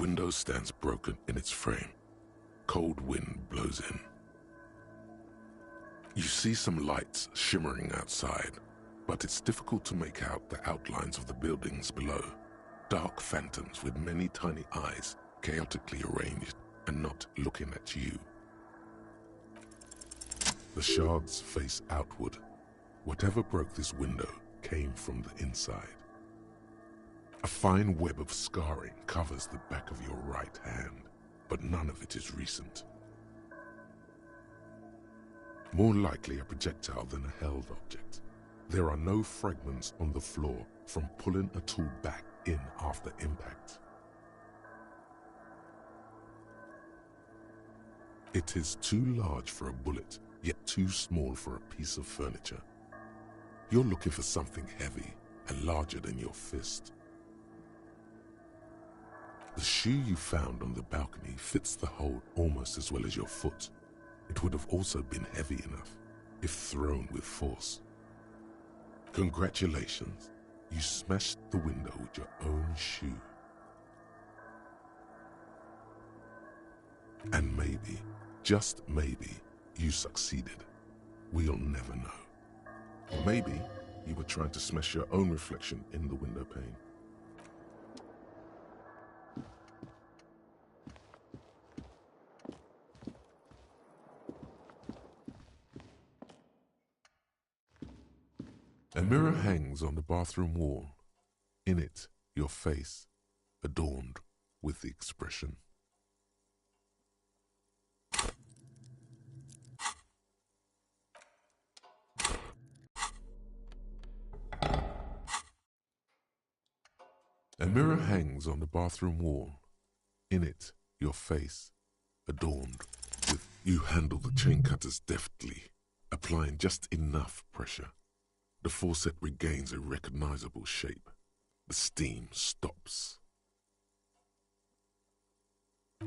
window stands broken in its frame. Cold wind blows in. You see some lights shimmering outside, but it's difficult to make out the outlines of the buildings below. Dark phantoms with many tiny eyes, chaotically arranged and not looking at you. The shards face outward. Whatever broke this window came from the inside. A fine web of scarring covers the back of your right hand, but none of it is recent. More likely a projectile than a held object. There are no fragments on the floor from pulling a tool back in after impact. It is too large for a bullet, yet too small for a piece of furniture. You're looking for something heavy and larger than your fist. The shoe you found on the balcony fits the hole almost as well as your foot. It would have also been heavy enough if thrown with force. Congratulations, you smashed the window with your own shoe. And maybe, just maybe, you succeeded. We'll never know. Or maybe you were trying to smash your own reflection in the window pane. A mirror hangs on the bathroom wall. In it, your face, adorned with the expression. A mirror hangs on the bathroom wall. In it, your face, adorned with... You handle the chain cutters deftly, applying just enough pressure. The faucet regains a recognizable shape. The steam stops.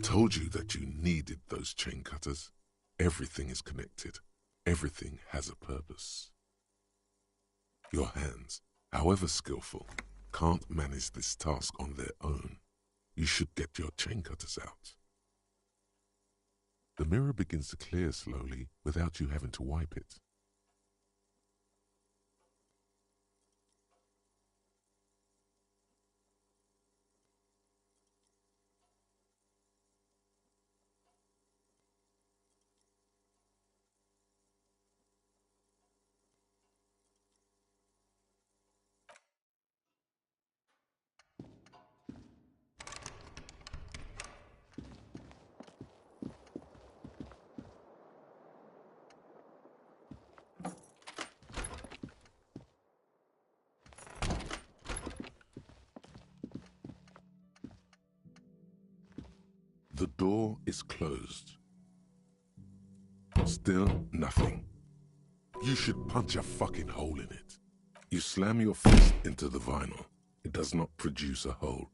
Told you that you needed those chain cutters. Everything is connected. Everything has a purpose. Your hands, however skillful, can't manage this task on their own. You should get your chain cutters out. The mirror begins to clear slowly without you having to wipe it. The door is closed. Still nothing. You should punch a fucking hole in it. You slam your fist into the vinyl. It does not produce a hole.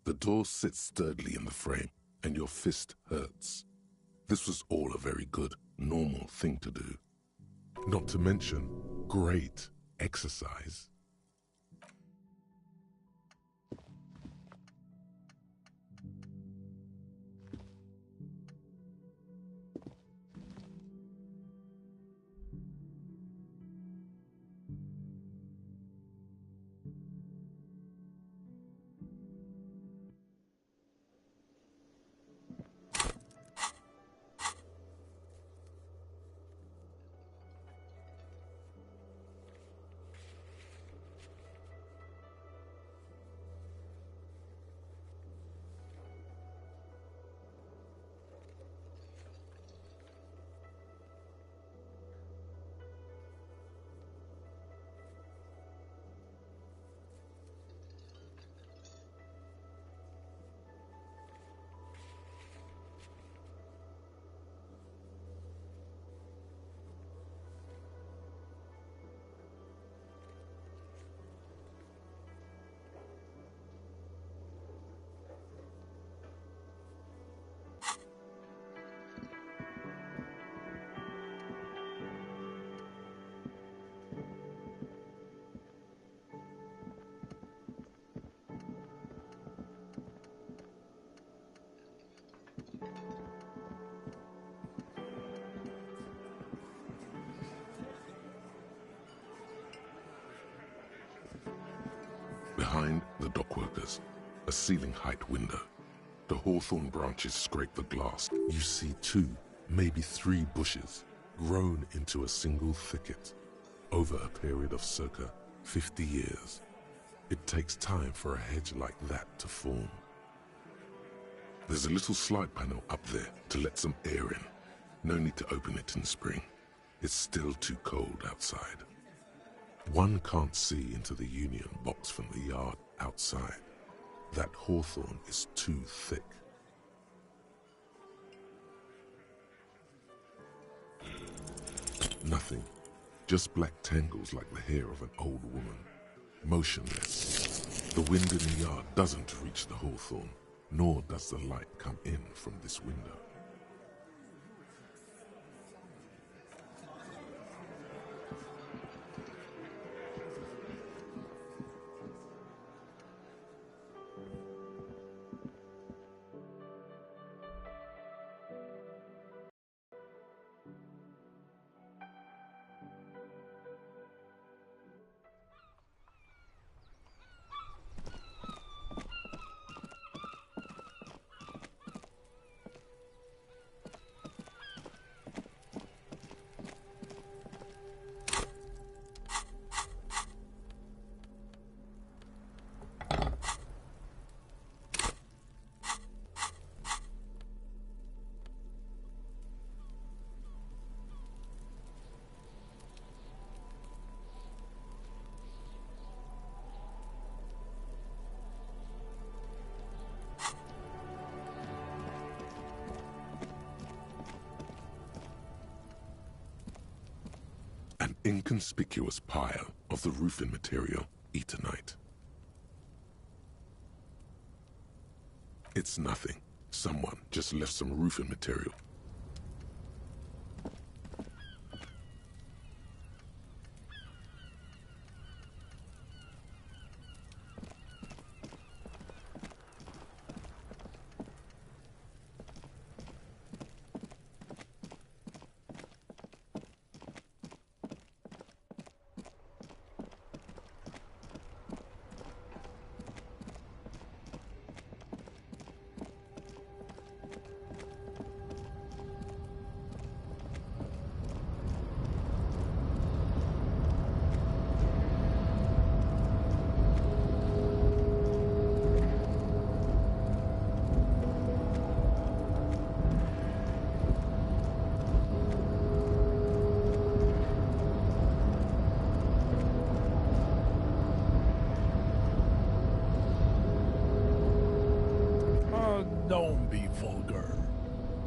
The door sits sturdily in the frame, and your fist hurts. This was all a very good, normal thing to do. Not to mention, great exercise. Behind the dockworkers, a ceiling-height window. The hawthorn branches scrape the glass. You see 2, maybe 3 bushes grown into a single thicket over a period of circa 50 years. It takes time for a hedge like that to form. There's a little slide panel up there to let some air in. No need to open it in spring. It's still too cold outside. One can't see into the union box from the yard outside. That hawthorn is too thick. Nothing. Just black tangles like the hair of an old woman. Motionless. The wind in the yard doesn't reach the hawthorn, nor does the light come in from this window. An inconspicuous pile of the roofing material, Eternite. It's nothing. Someone just left some roofing material. Don't be vulgar.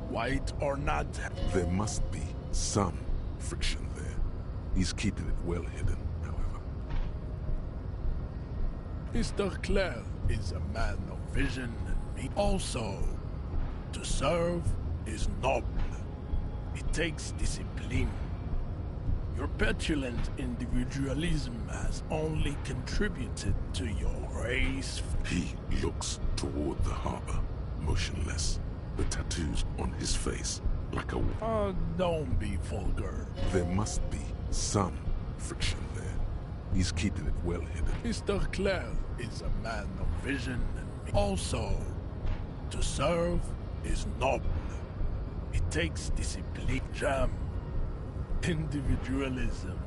White or not. There must be some friction there. He's keeping it well hidden, however. Mr. Clare is a man of vision and me. Also, to serve is noble. It takes discipline. Your petulant individualism has only contributed to your race. He looks toward the harbor, motionless, the tattoos on his face like a... Don't be vulgar. There must be some friction there. He's keeping it well hidden. Mr. Clare is a man of vision and also, to serve is noble. It takes discipline. Jam. Individualism.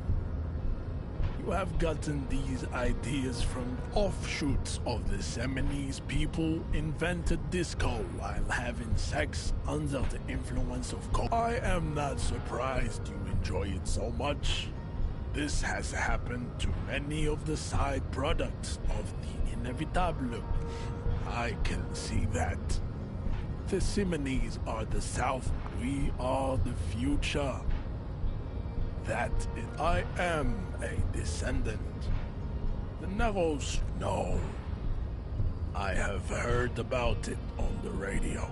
You have gotten these ideas from offshoots of the Seminoles people invented disco while having sex under the influence of coke. I am not surprised you enjoy it so much. This has happened to many of the side products of the inevitable. I can see that. The Seminoles are the South. We are the future. That is, I am a descendant. The Narrows, no. I have heard about it on the radio.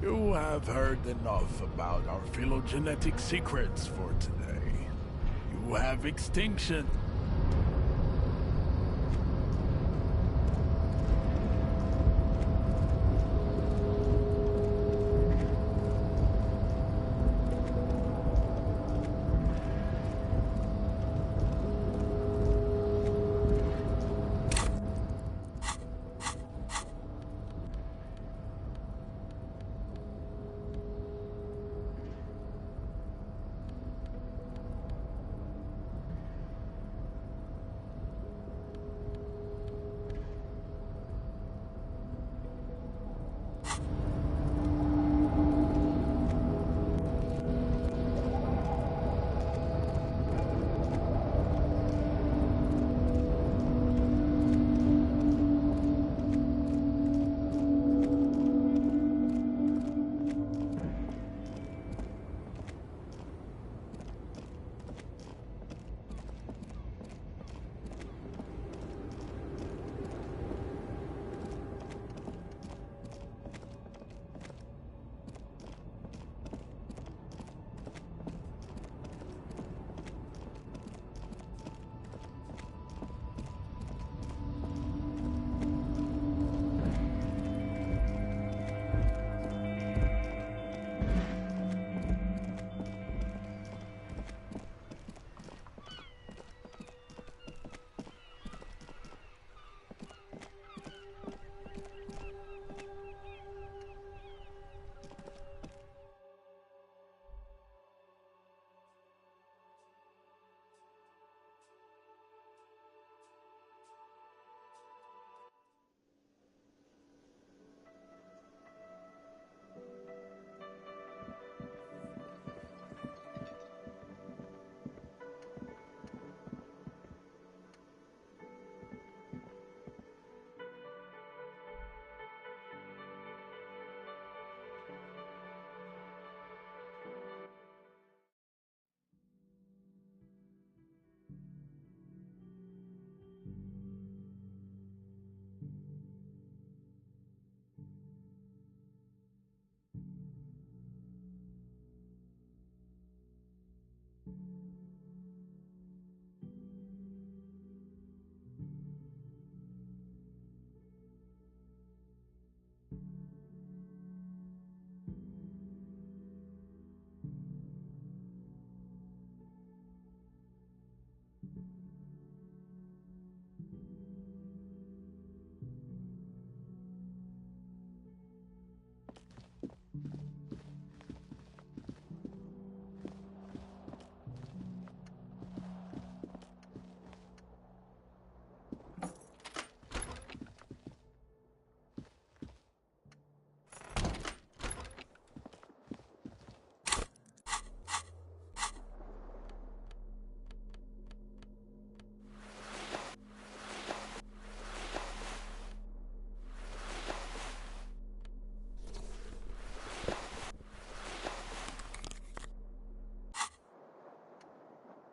You have heard enough about our phylogenetic secrets for today. You have extinction.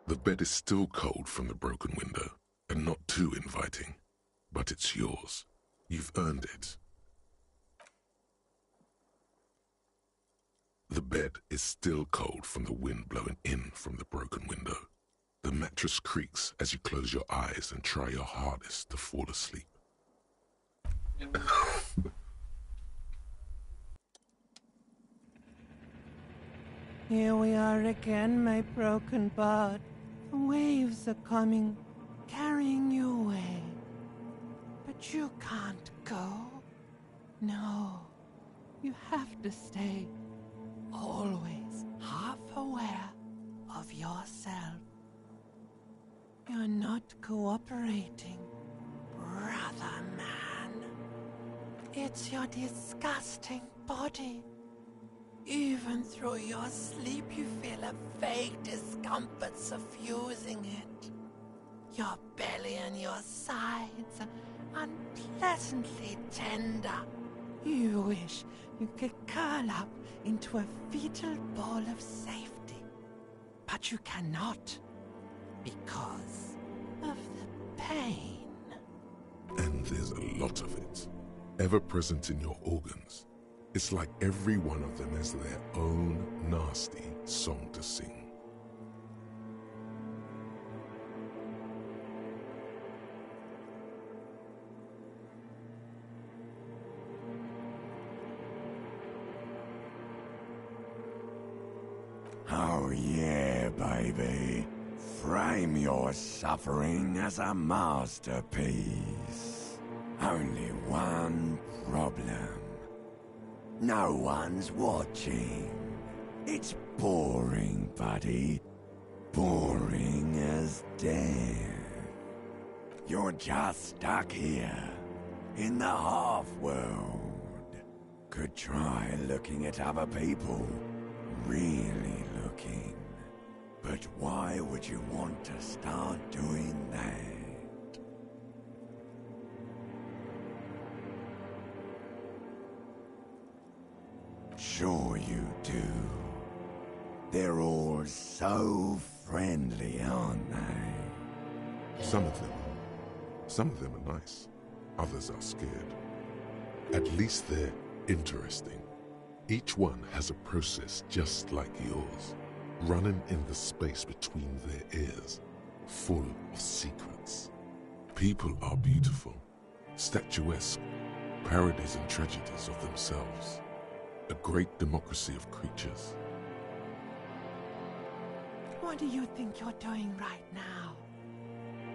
The bed is still cold from the broken window, and not too inviting. But it's yours. You've earned it. The bed is still cold from the wind blowing in from the broken window. The mattress creaks as you close your eyes and try your hardest to fall asleep. Here we are again, my broken bird. The waves are coming, carrying you away. But you can't go. No, you have to stay. Always half aware of yourself. You're not cooperating, brother man. It's your disgusting body. Even through your sleep you feel a vague discomfort suffusing it. Your belly and your sides are unpleasantly tender. You wish you could curl up into a fetal ball of safety. But you cannot, because of the pain. And there's a lot of it, ever present in your organs. It's like every one of them has their own nasty song to sing. Oh yeah, baby. Frame your suffering as a masterpiece. Only one problem. No one's watching. It's boring, buddy. Boring as death. You're just stuck here, in the half-world. Could try looking at other people. Really looking. But why would you want to start doing that? Sure you do. They're all so friendly, aren't they? Some of them are nice. Others are scared. At least they're interesting. Each one has a process just like yours, running in the space between their ears, full of secrets. People are beautiful, statuesque, parodies and tragedies of themselves. A great democracy of creatures. What do you think you're doing right now?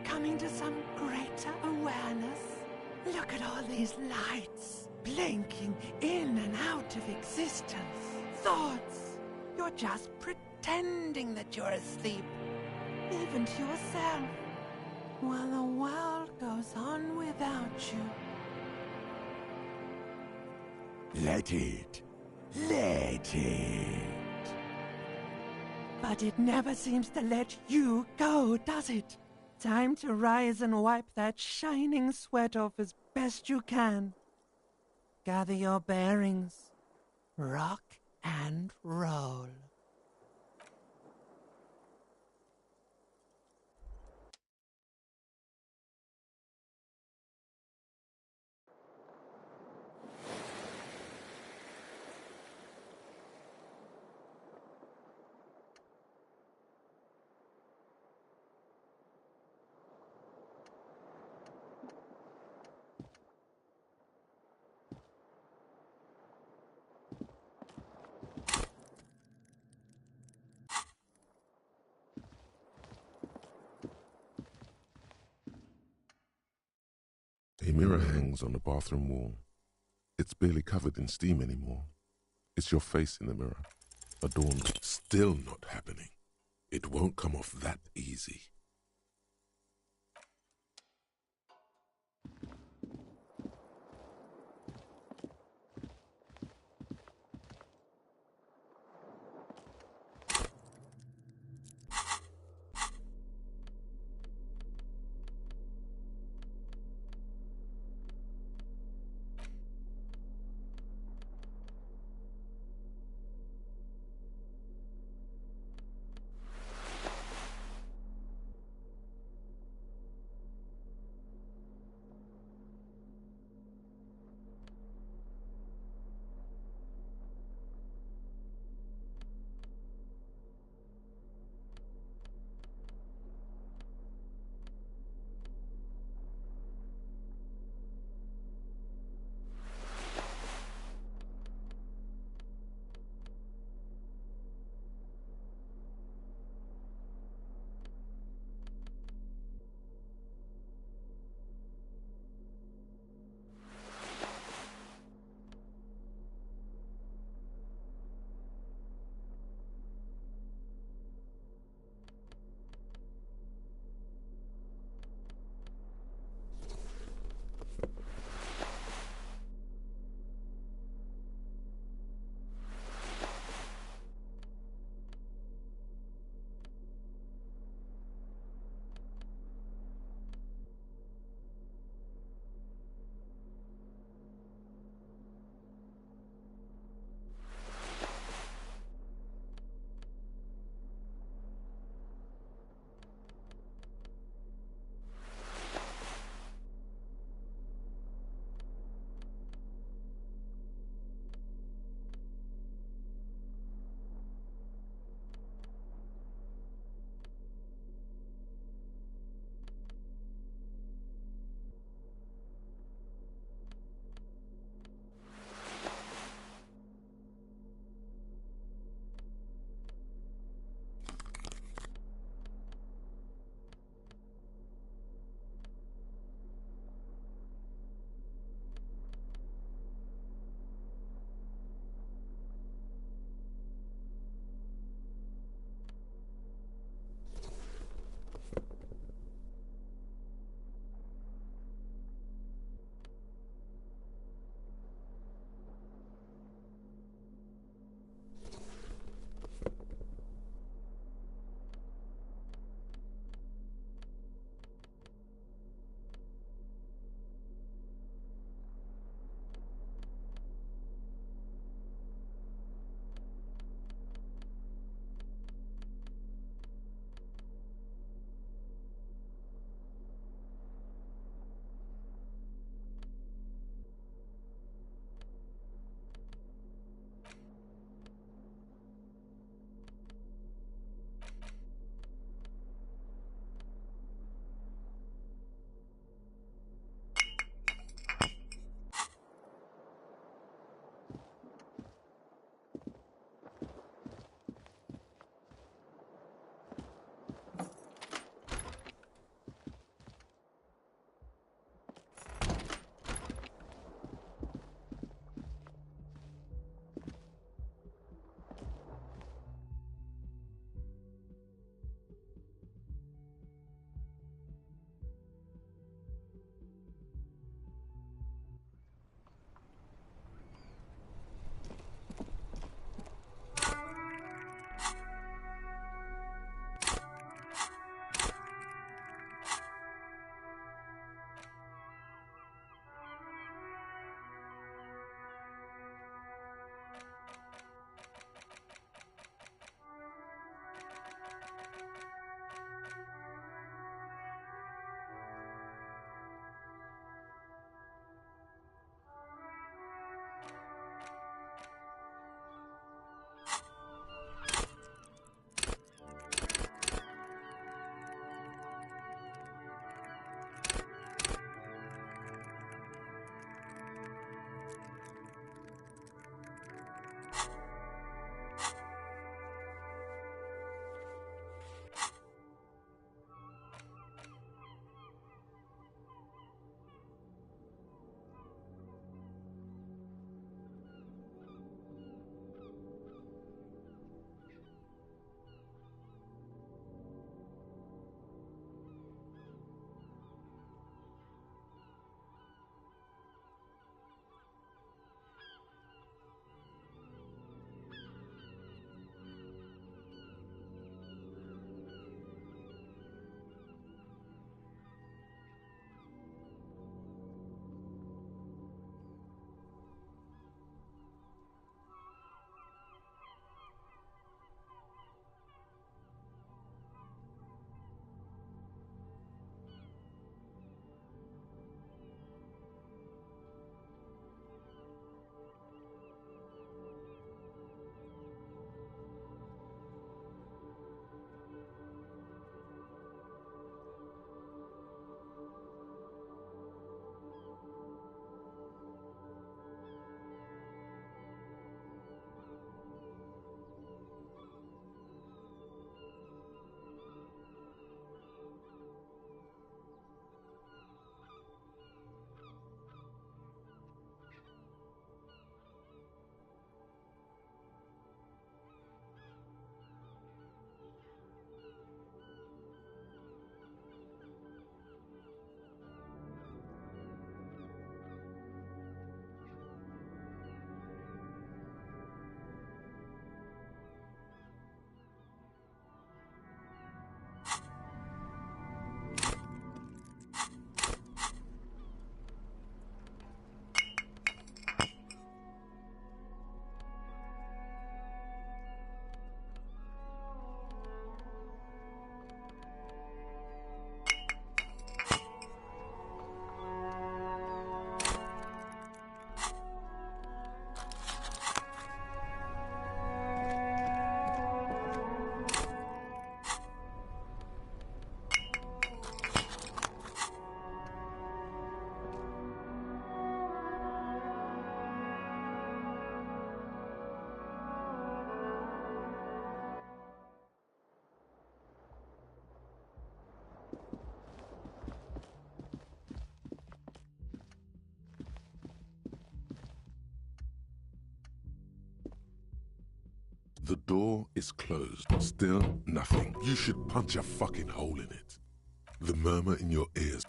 Coming to some greater awareness? Look at all these lights, blinking in and out of existence. Thoughts. You're just pretending that you're asleep, even to yourself, while the world goes on without you. Let it. Let it. But it never seems to let you go, does it? Time to rise and wipe that shining sweat off as best you can. Gather your bearings. Rock and roll. A mirror hangs on the bathroom wall. It's barely covered in steam anymore. It's your face in the mirror, adorned. Still not happening. It won't come off that easy. The door is closed. Still nothing. You should punch a fucking hole in it. The murmur in your ears.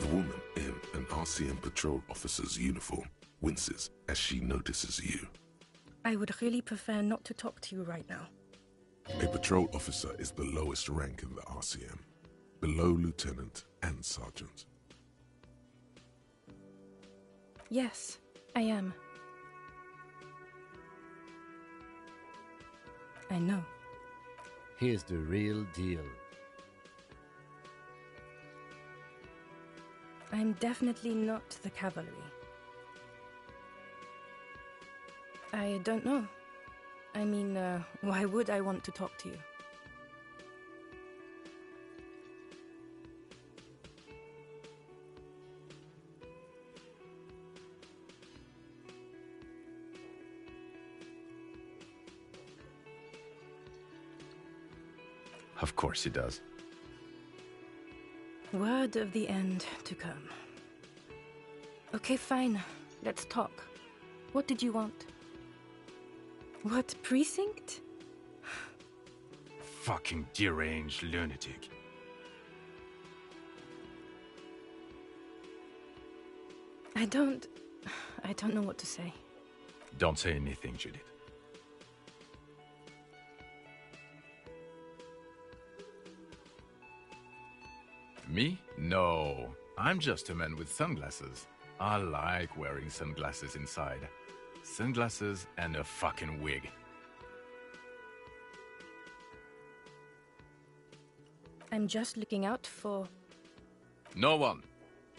The woman in an RCM patrol officer's uniform winces as she notices you. I would really prefer not to talk to you right now. A patrol officer is the lowest rank in the RCM, below lieutenant and sergeant. Yes, I am. I know. Here's the real deal. I'm definitely not the cavalry. I don't know. I mean, why would I want to talk to you? Of course he does. Word of the end to come. Okay, fine. Let's talk. What did you want? What precinct? Fucking deranged lunatic. I don't know what to say. Don't say anything, Judith. Me? No. I'm just a man with sunglasses. I like wearing sunglasses inside. Sunglasses and a fucking wig. I'm just looking out for... No one.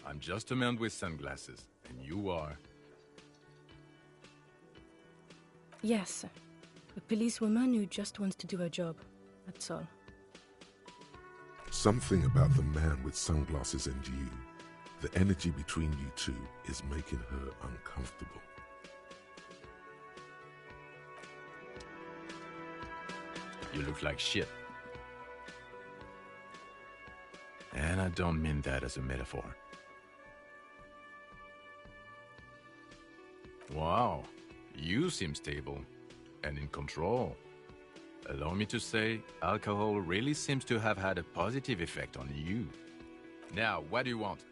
I'm just a man with sunglasses. And you are... Yes, a policewoman who just wants to do her job. That's all. Something about the man with sunglasses and you, the energy between you two, is making her uncomfortable. You look like shit. And I don't mean that as a metaphor. Wow, you seem stable and in control. Allow me to say, alcohol really seems to have had a positive effect on you. Now, what do you want?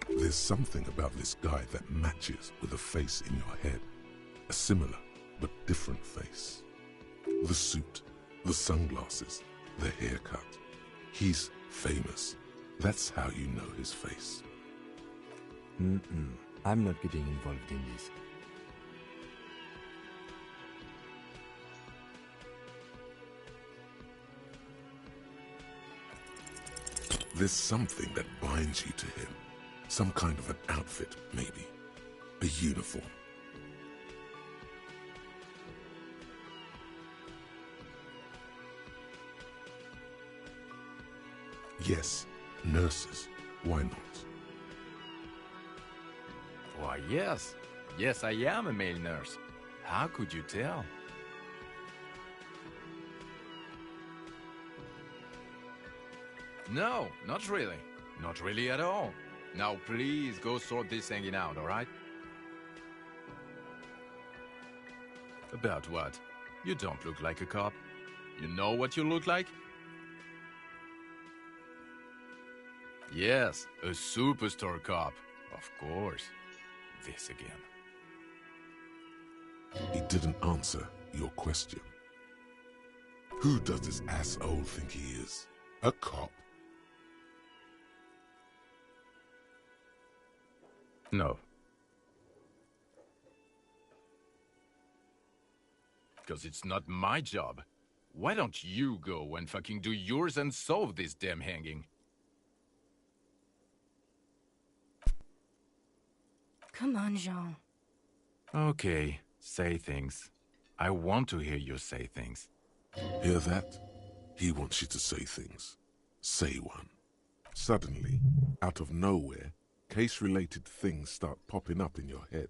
There's something about this guy that matches with a face in your head. A similar but different face. The suit, the sunglasses, the haircut. He's famous. That's how you know his face. I'm not getting involved in this. There's something that binds you to him. Some kind of an outfit, maybe. A uniform. Yes, nurses. Why not? Why, yes. Yes, I am a male nurse. How could you tell? No, not really. Not really at all. Now please go sort this hanging out, alright? About what? You don't look like a cop. You know what you look like? Yes, a superstar cop. Of course. This again. He didn't answer your question. Who does this asshole think he is? A cop? No. Because it's not my job. Why don't you go and fucking do yours and solve this damn hanging? Come on, Jean. Okay, say things. I want to hear you say things. Hear that? He wants you to say things. Say one. Suddenly, out of nowhere, case-related things start popping up in your head.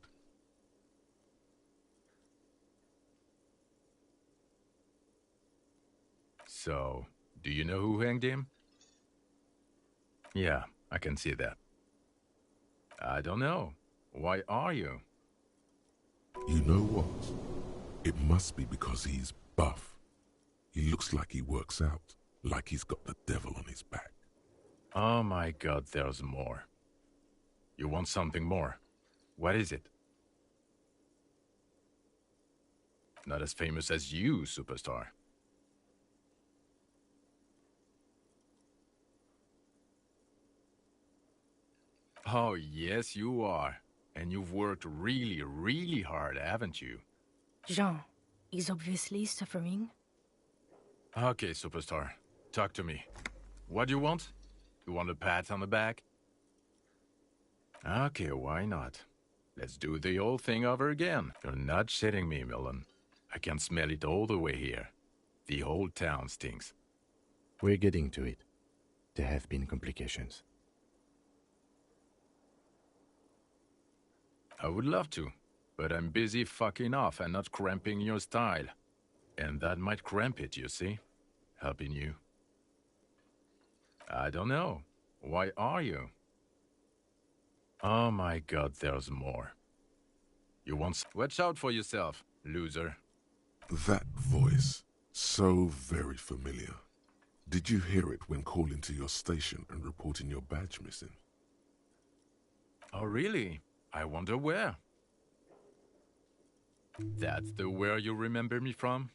So, do you know who hanged him? Yeah, I can see that. I don't know. Why are you? You know what? It must be because he's buff. He looks like he works out, like he's got the devil on his back. Oh my god, there's more. You want something more? What is it? Not as famous as you, superstar. Oh, yes, you are. And you've worked really, really hard, haven't you? Jean is obviously suffering. Okay, superstar. Talk to me. What do you want? You want a pat on the back? Okay, why not? Let's do the old thing over again. You're not shitting me, Millen. I can smell it all the way here. The whole town stinks. We're getting to it. There have been complications. I would love to, but I'm busy fucking off and not cramping your style. And that might cramp it, you see? Helping you. I don't know. Why are you? Oh my god, there's more. You want... Watch out for yourself, loser. That voice, so very familiar. Did you hear it when calling to your station and reporting your badge missing? Oh really? I wonder where. That's the where you remember me from?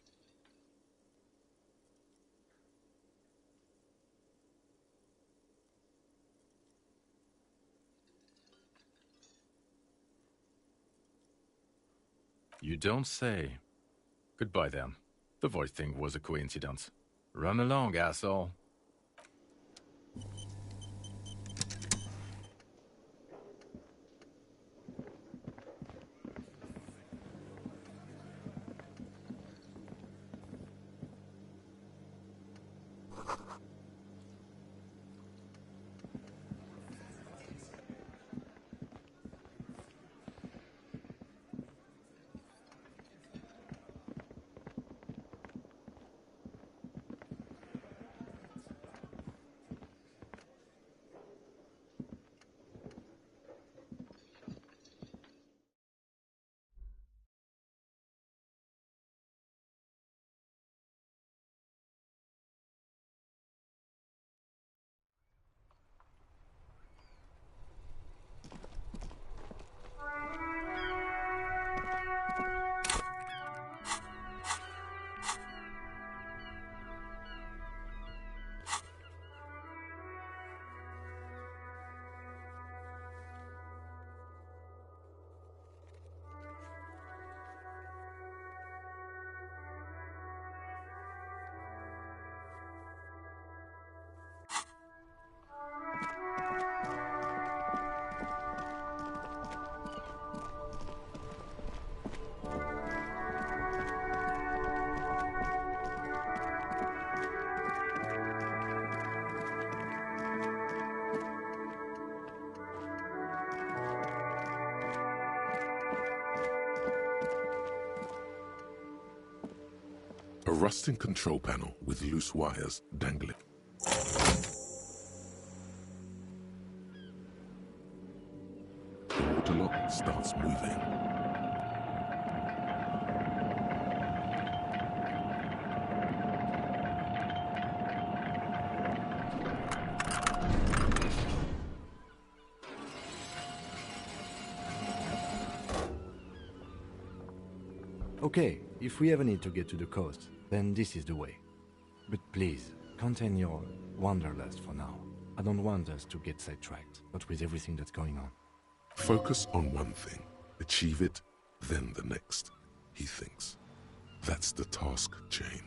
You don't say. Goodbye then. The voice thing was a coincidence. Run along, asshole. A rusting control panel with loose wires dangling. The water lock starts moving. Okay, if we ever need to get to the coast, then this is the way. But please, contain your wanderlust for now. I don't want us to get sidetracked, not with everything that's going on. Focus on one thing, achieve it, then the next, he thinks. That's the task chain.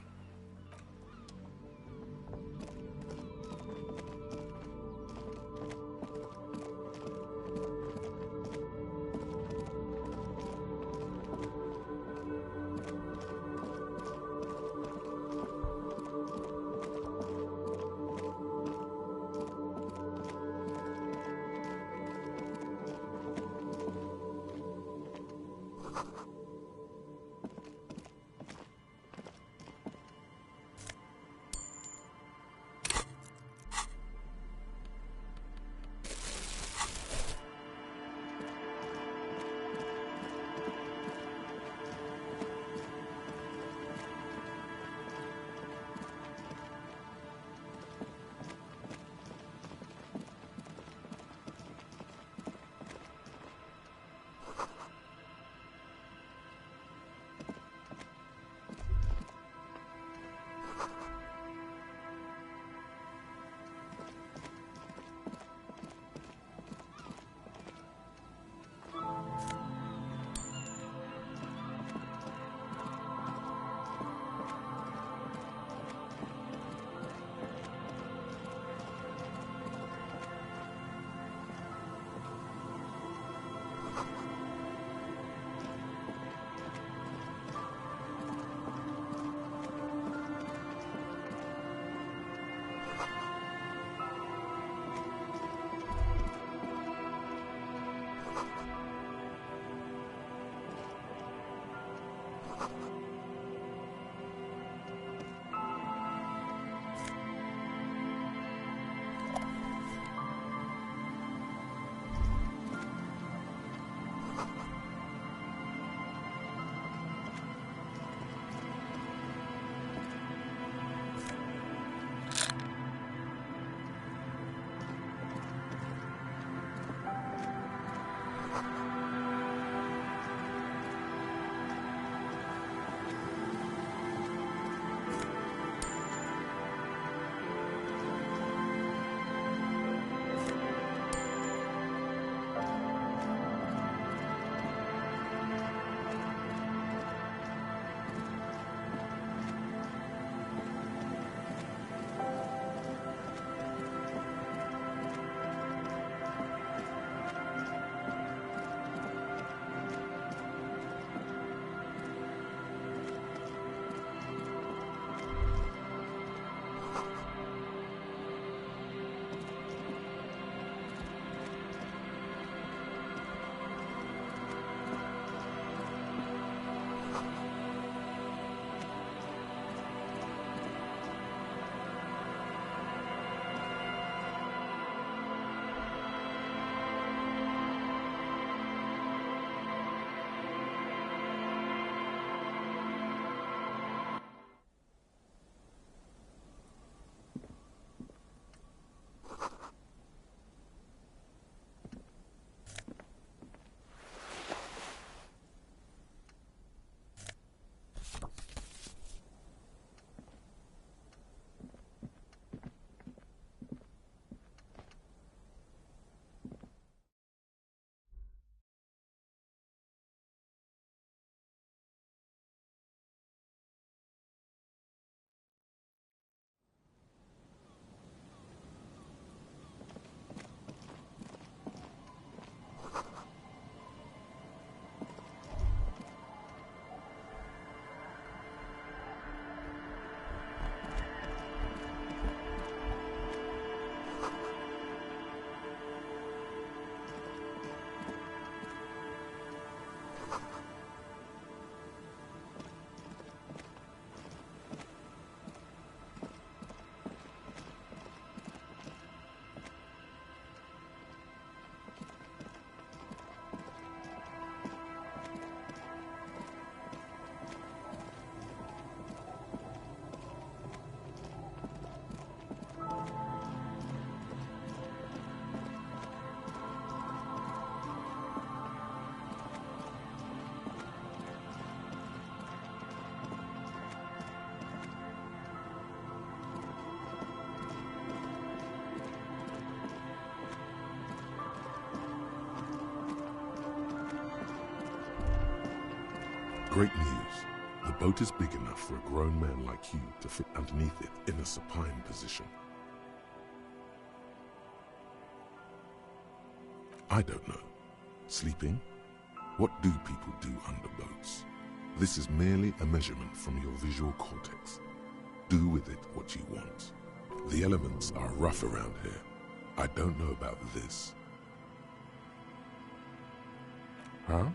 Great news. The boat is big enough for a grown man like you to fit underneath it in a supine position. I don't know. Sleeping? What do people do under boats? This is merely a measurement from your visual cortex. Do with it what you want. The elements are rough around here. I don't know about this. Huh?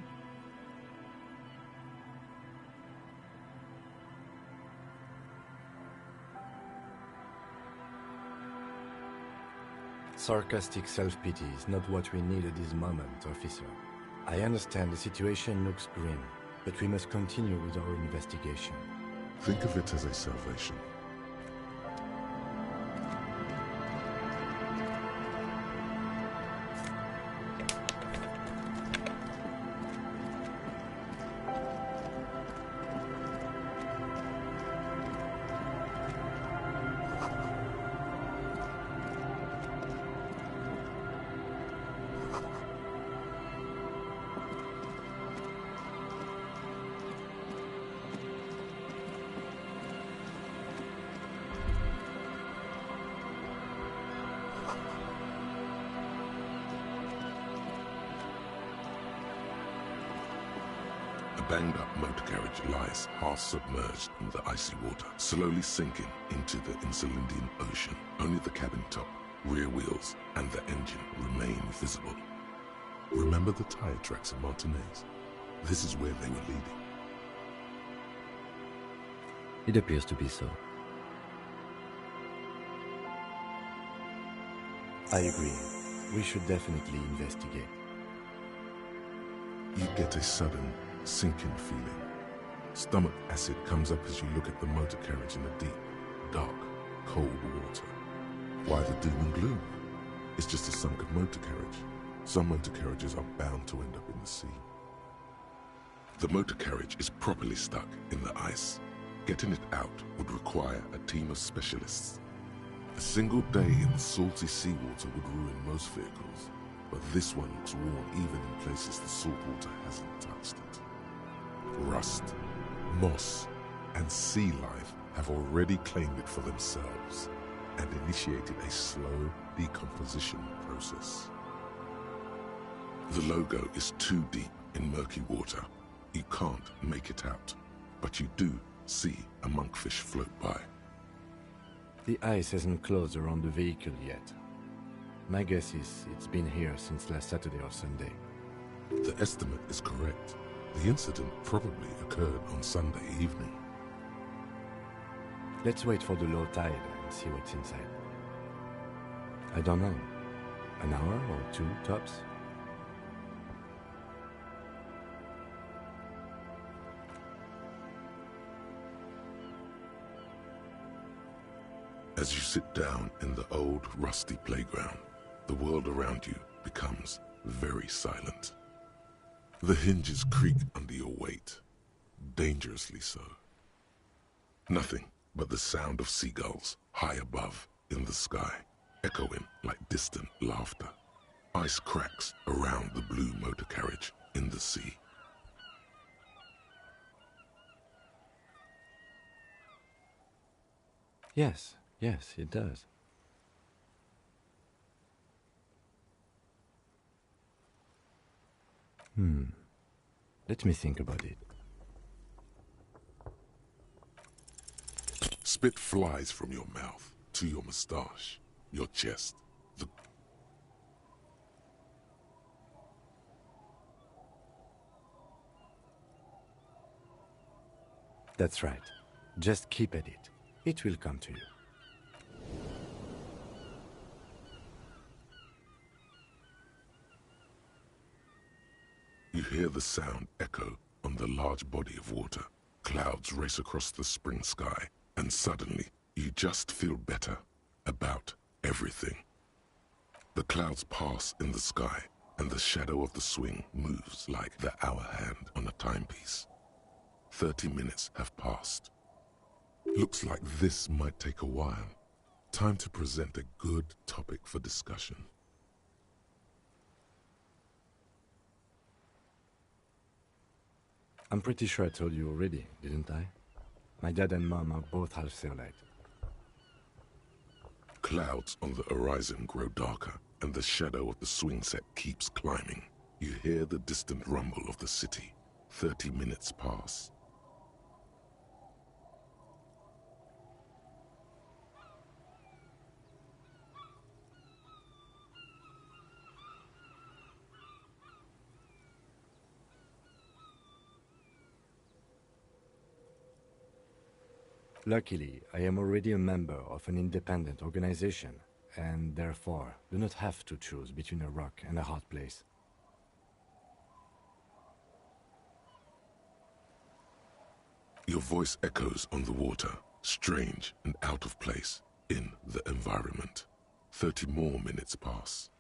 Sarcastic self-pity is not what we need at this moment, officer. I understand the situation looks grim, but we must continue with our investigation. Think of it as a salvation. A banged-up motor carriage lies half-submerged in the icy water, slowly sinking into the Insulindian Ocean. Only the cabin top, rear wheels, and the engine remain visible. Remember the tire tracks in Martinez? This is where they were leading. It appears to be so. I agree. We should definitely investigate. You get a sudden, sinking feeling. Stomach acid comes up as you look at the motor carriage in the deep, dark, cold water. Why the doom and gloom? It's just a sunken motor carriage. Some motor carriages are bound to end up in the sea. The motor carriage is properly stuck in the ice. Getting it out would require a team of specialists. A single day in the salty seawater would ruin most vehicles, but this one looks worn even in places the salt water hasn't touched it. Rust, moss, and sea life have already claimed it for themselves and initiated a slow decomposition process. The logo is too deep in murky water. You can't make it out, but you do see a monkfish float by. The ice hasn't closed around the vehicle yet. My guess is it's been here since last Saturday or Sunday. The estimate is correct. The incident probably occurred on Sunday evening. Let's wait for the low tide and see what's inside. I don't know. An hour or two, tops? As you sit down in the old, rusty playground, the world around you becomes very silent. The hinges creak under your weight, dangerously so. Nothing but the sound of seagulls high above in the sky, echoing like distant laughter. Ice cracks around the blue motor carriage in the sea. Yes, it does. Let me think about it. Spit flies from your mouth to your moustache, your chest. That's right. Just keep at it. It will come to you. You hear the sound echo on the large body of water. Clouds race across the spring sky, and suddenly you just feel better about everything. The clouds pass in the sky, and the shadow of the swing moves like the hour hand on a timepiece. 30 minutes have passed. Looks like this might take a while. Time to present a good topic for discussion. I'm pretty sure I told you already, didn't I? My dad and mom are both half Seolite. Clouds on the horizon grow darker, and the shadow of the swing set keeps climbing. You hear the distant rumble of the city. 30 minutes pass. Luckily, I am already a member of an independent organization, and therefore do not have to choose between a rock and a hard place. Your voice echoes on the water, strange and out of place in the environment. 30 more minutes pass.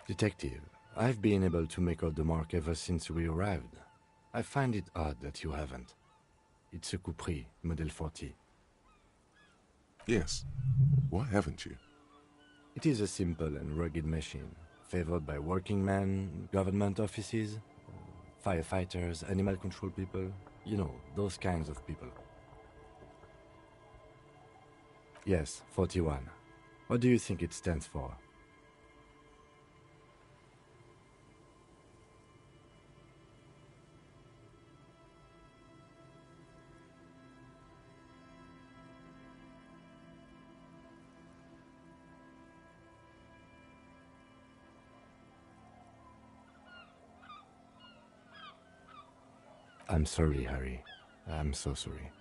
Detective, I've been able to make out the mark ever since we arrived. I find it odd that you haven't. It's a Capri, Model 40. Yes. Why haven't you? It is a simple and rugged machine, favored by working men, government offices, firefighters, animal control people, you know, those kinds of people. Yes, 41. What do you think it stands for? I'm sorry, Harry. I'm so sorry.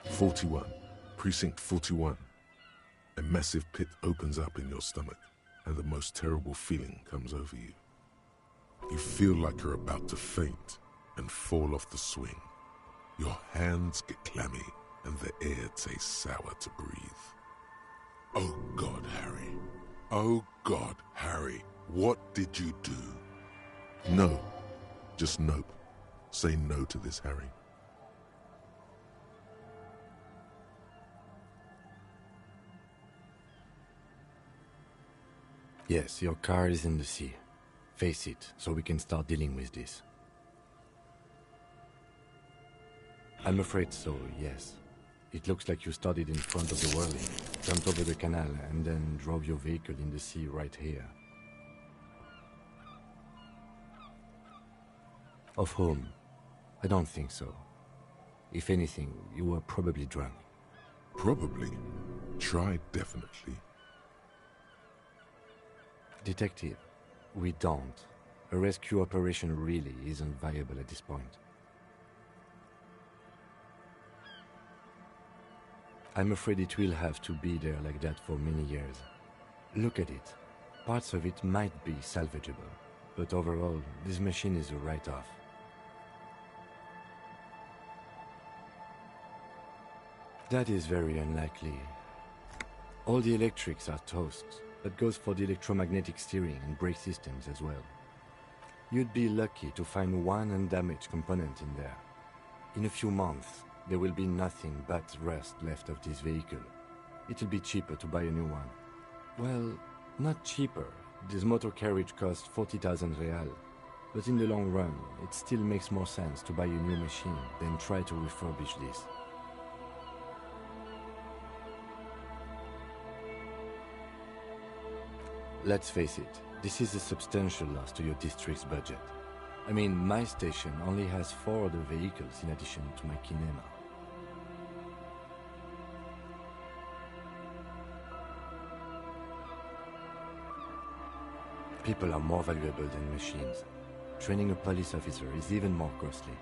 41. Precinct 41. A massive pit opens up in your stomach, and the most terrible feeling comes over you. You feel like you're about to faint and fall off the swing. Your hands get clammy, and the air tastes sour to breathe. Oh God, Harry. Oh God, Harry. What did you do? No. Just nope. Say no to this, Harry. Yes, your car is in the sea. Face it, so we can start dealing with this. I'm afraid so, yes. It looks like you started in front of the whirling, jumped over the canal, and then drove your vehicle in the sea right here. Of whom? I don't think so. If anything, you were probably drunk. Probably. Try definitely. Detective, we don't. A rescue operation really isn't viable at this point. I'm afraid it will have to be there like that for many years. Look at it. Parts of it might be salvageable, but overall, this machine is a write-off. That is very unlikely. All the electrics are toast. That goes for the electromagnetic steering and brake systems as well. You'd be lucky to find one undamaged component in there. In a few months, there will be nothing but rust left of this vehicle. It'll be cheaper to buy a new one. Well, not cheaper. This motor carriage costs 40,000 real. But in the long run, it still makes more sense to buy a new machine than try to refurbish this. Let's face it, this is a substantial loss to your district's budget. I mean, my station only has 4 other vehicles in addition to my kinema. People are more valuable than machines. Training a police officer is even more costly.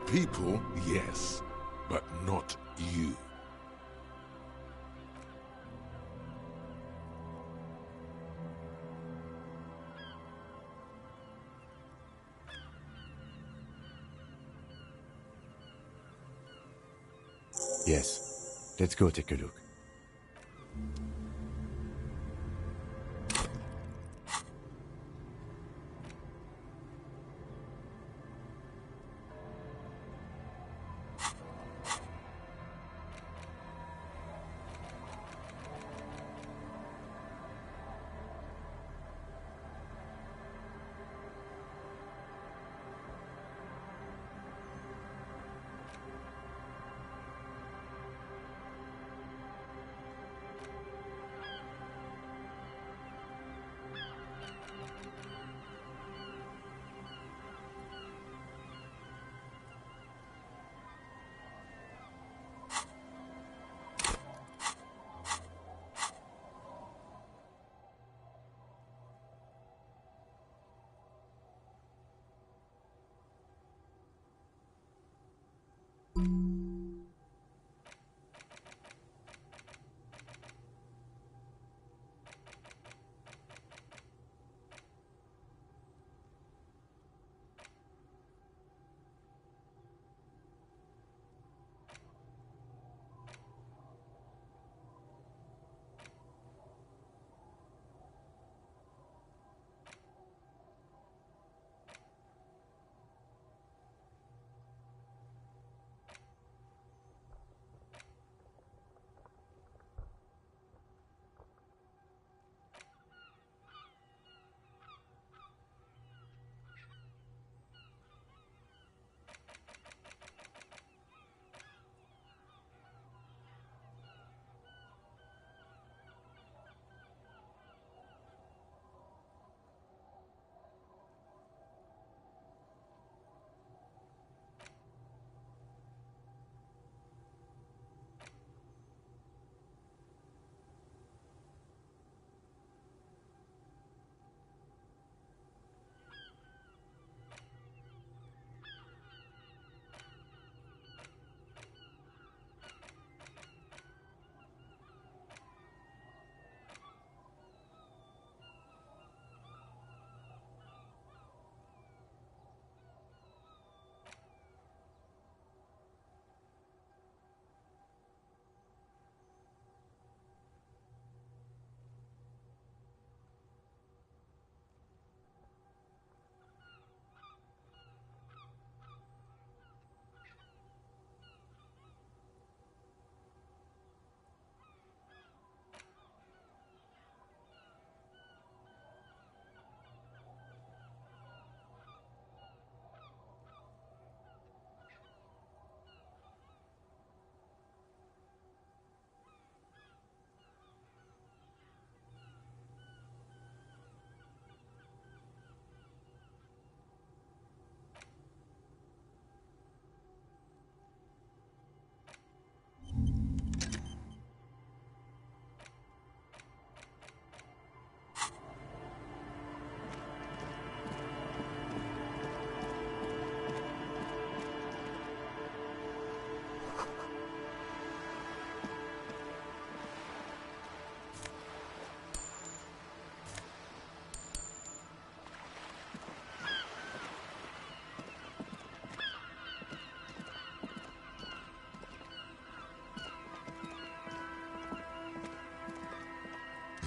People, yes, but not you. Yes, let's go take a look.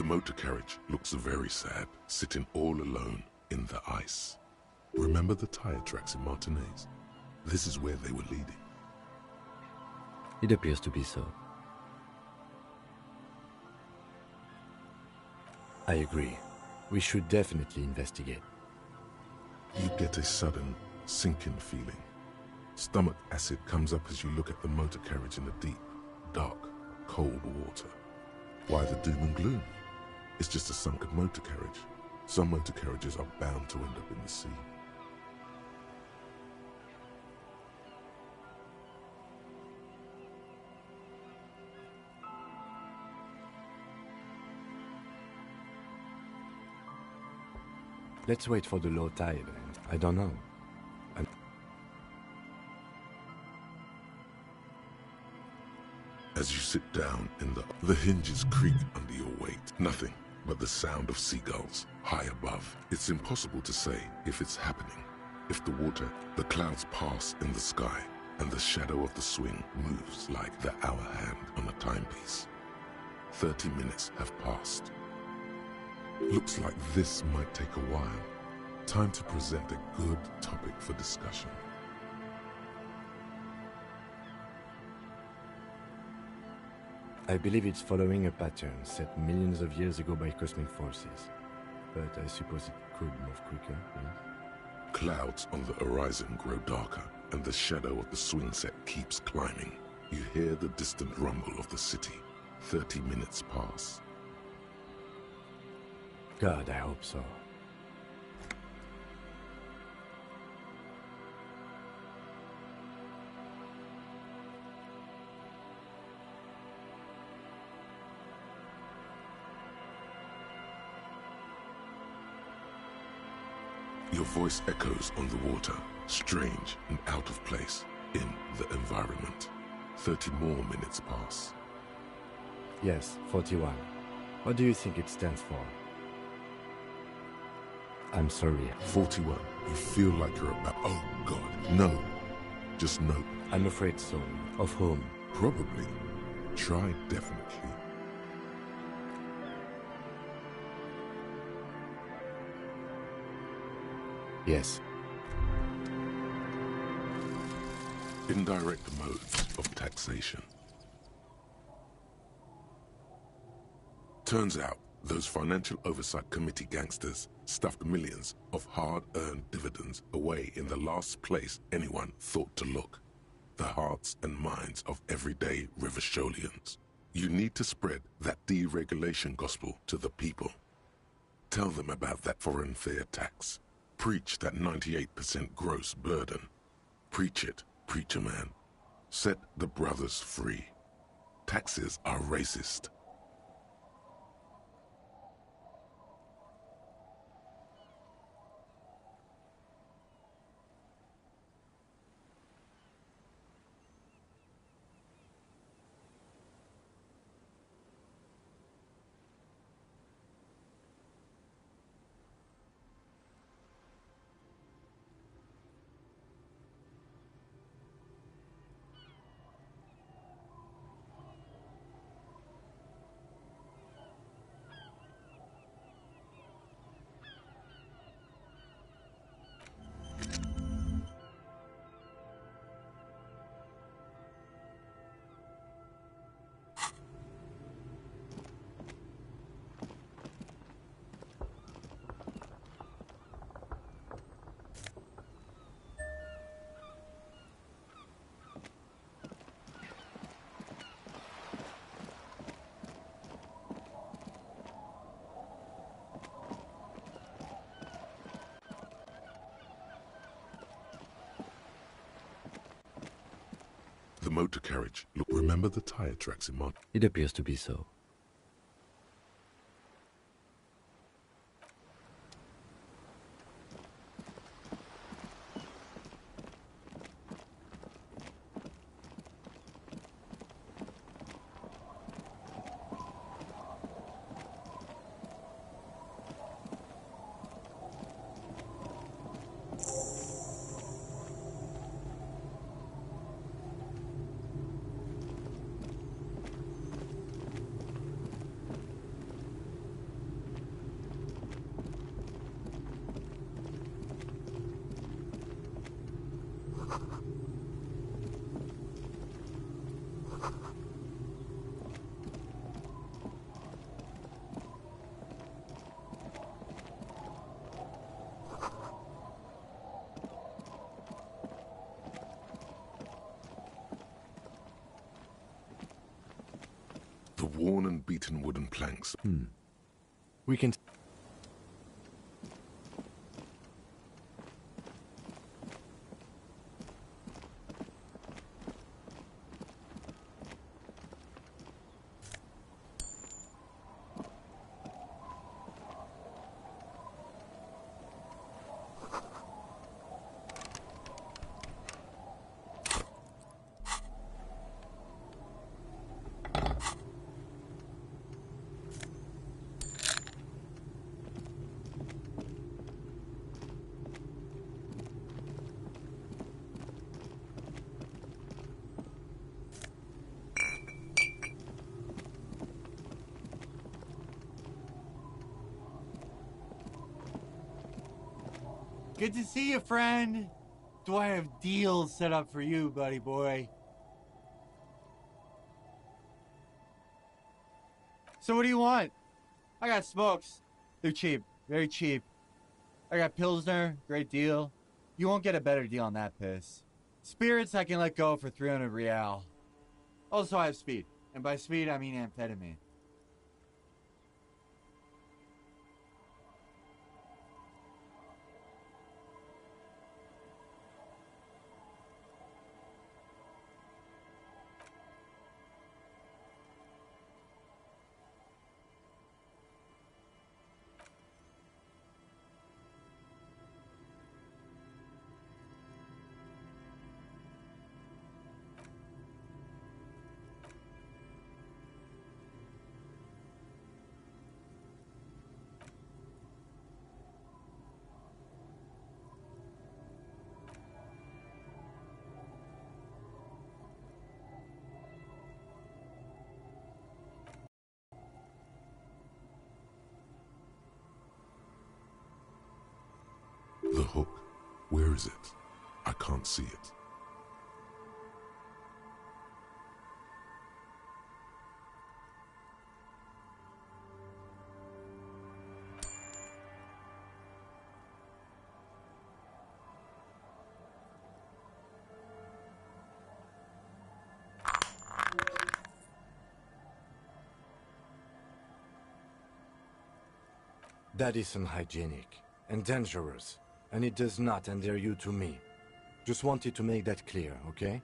The motor carriage looks very sad, sitting all alone in the ice. Remember the tire tracks in Martinez? This is where they were leading. It appears to be so. I agree. We should definitely investigate. You get a sudden, sinking feeling. Stomach acid comes up as you look at the motor carriage in the deep, dark, cold water. Why the doom and gloom? It's just a sunken motor carriage. Some motor carriages are bound to end up in the sea. Let's wait for the low tide. I don't know. As you sit down in the hinges creak under your weight. Nothing but the sound of seagulls high above. It's impossible to say if it's happening. If the clouds pass in the sky and the shadow of the swing moves like the hour hand on a timepiece. 30 minutes have passed. Looks like this might take a while. Time to present a good topic for discussion. I believe it's following a pattern set millions of years ago by cosmic forces. But I suppose it could move quicker, yes? Clouds on the horizon grow darker, and the shadow of the swing set keeps climbing. You hear the distant rumble of the city. 30 minutes pass. God, I hope so. Your voice echoes on the water, strange and out of place in the environment. 30 more minutes pass. Yes, 41. What do you think it stands for? I'm sorry. 41. You feel like you're about... Oh, God. No. Just no. I'm afraid so. Of whom? Probably. Try definitely. Yes. Indirect modes of taxation. Turns out, those Financial Oversight Committee gangsters stuffed millions of hard-earned dividends away in the last place anyone thought to look. The hearts and minds of everyday Rivasholians. You need to spread that deregulation gospel to the people. Tell them about that foreign fair tax. Preach that 98% gross burden. Preach it, preacher man. Set the brothers free. Taxes are racist. The motor carriage. Look, remember the tire tracks in Mont? It appears to be so. worn and beaten wooden planks. We can... Good to see you, friend. Do I have deals set up for you, buddy boy? So what do you want? I got smokes. They're cheap. Very cheap. I got Pilsner. Great deal. You won't get a better deal on that piss. Spirits I can let go for 300 real. Also, I have speed. And by speed, I mean amphetamine. The hook? Where is it? I can't see it. That is unhygienic and dangerous, and it does not endear you to me. Just wanted to make that clear, okay?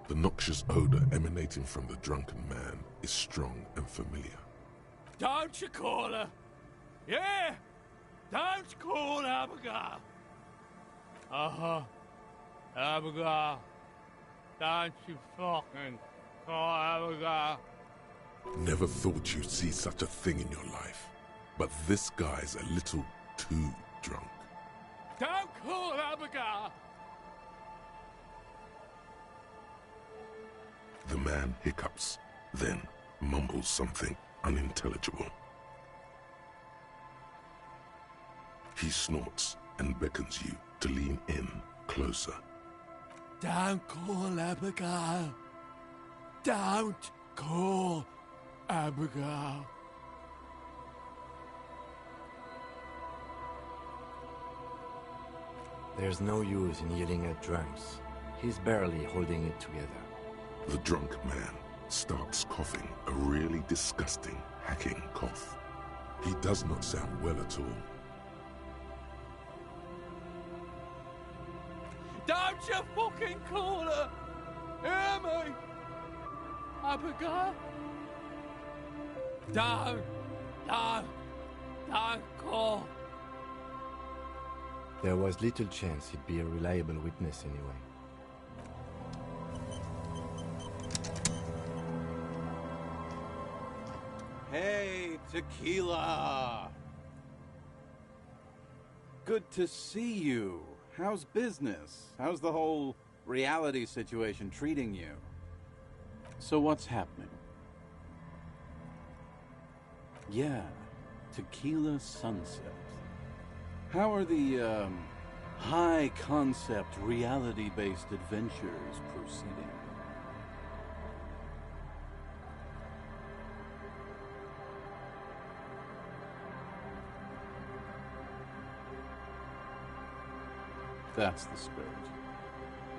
The noxious odor emanating from the drunken man is strong and familiar. Don't you call her? Yeah! Don't call Abigail! Uh-huh. Abigail. Don't you fucking call Abigail. Never thought you'd see such a thing in your life. But this guy's a little too drunk. Don't call Abigail! The man hiccups, then mumbles something unintelligible. He snorts and beckons you to lean in closer. Don't call Abigail. Don't call Abigail. There's no use in yelling at drunks. He's barely holding it together. The drunk man starts coughing a really disgusting, hacking cough. He does not sound well at all. Don't you fucking call her! Hear me? Abigail? Don't call. There was little chance he'd be a reliable witness anyway. Hey, Tequila! Good to see you. How's business? How's the whole reality situation treating you? So what's happening? Yeah, Tequila Sunset. How are the, high-concept, reality-based adventures proceeding? That's the spirit.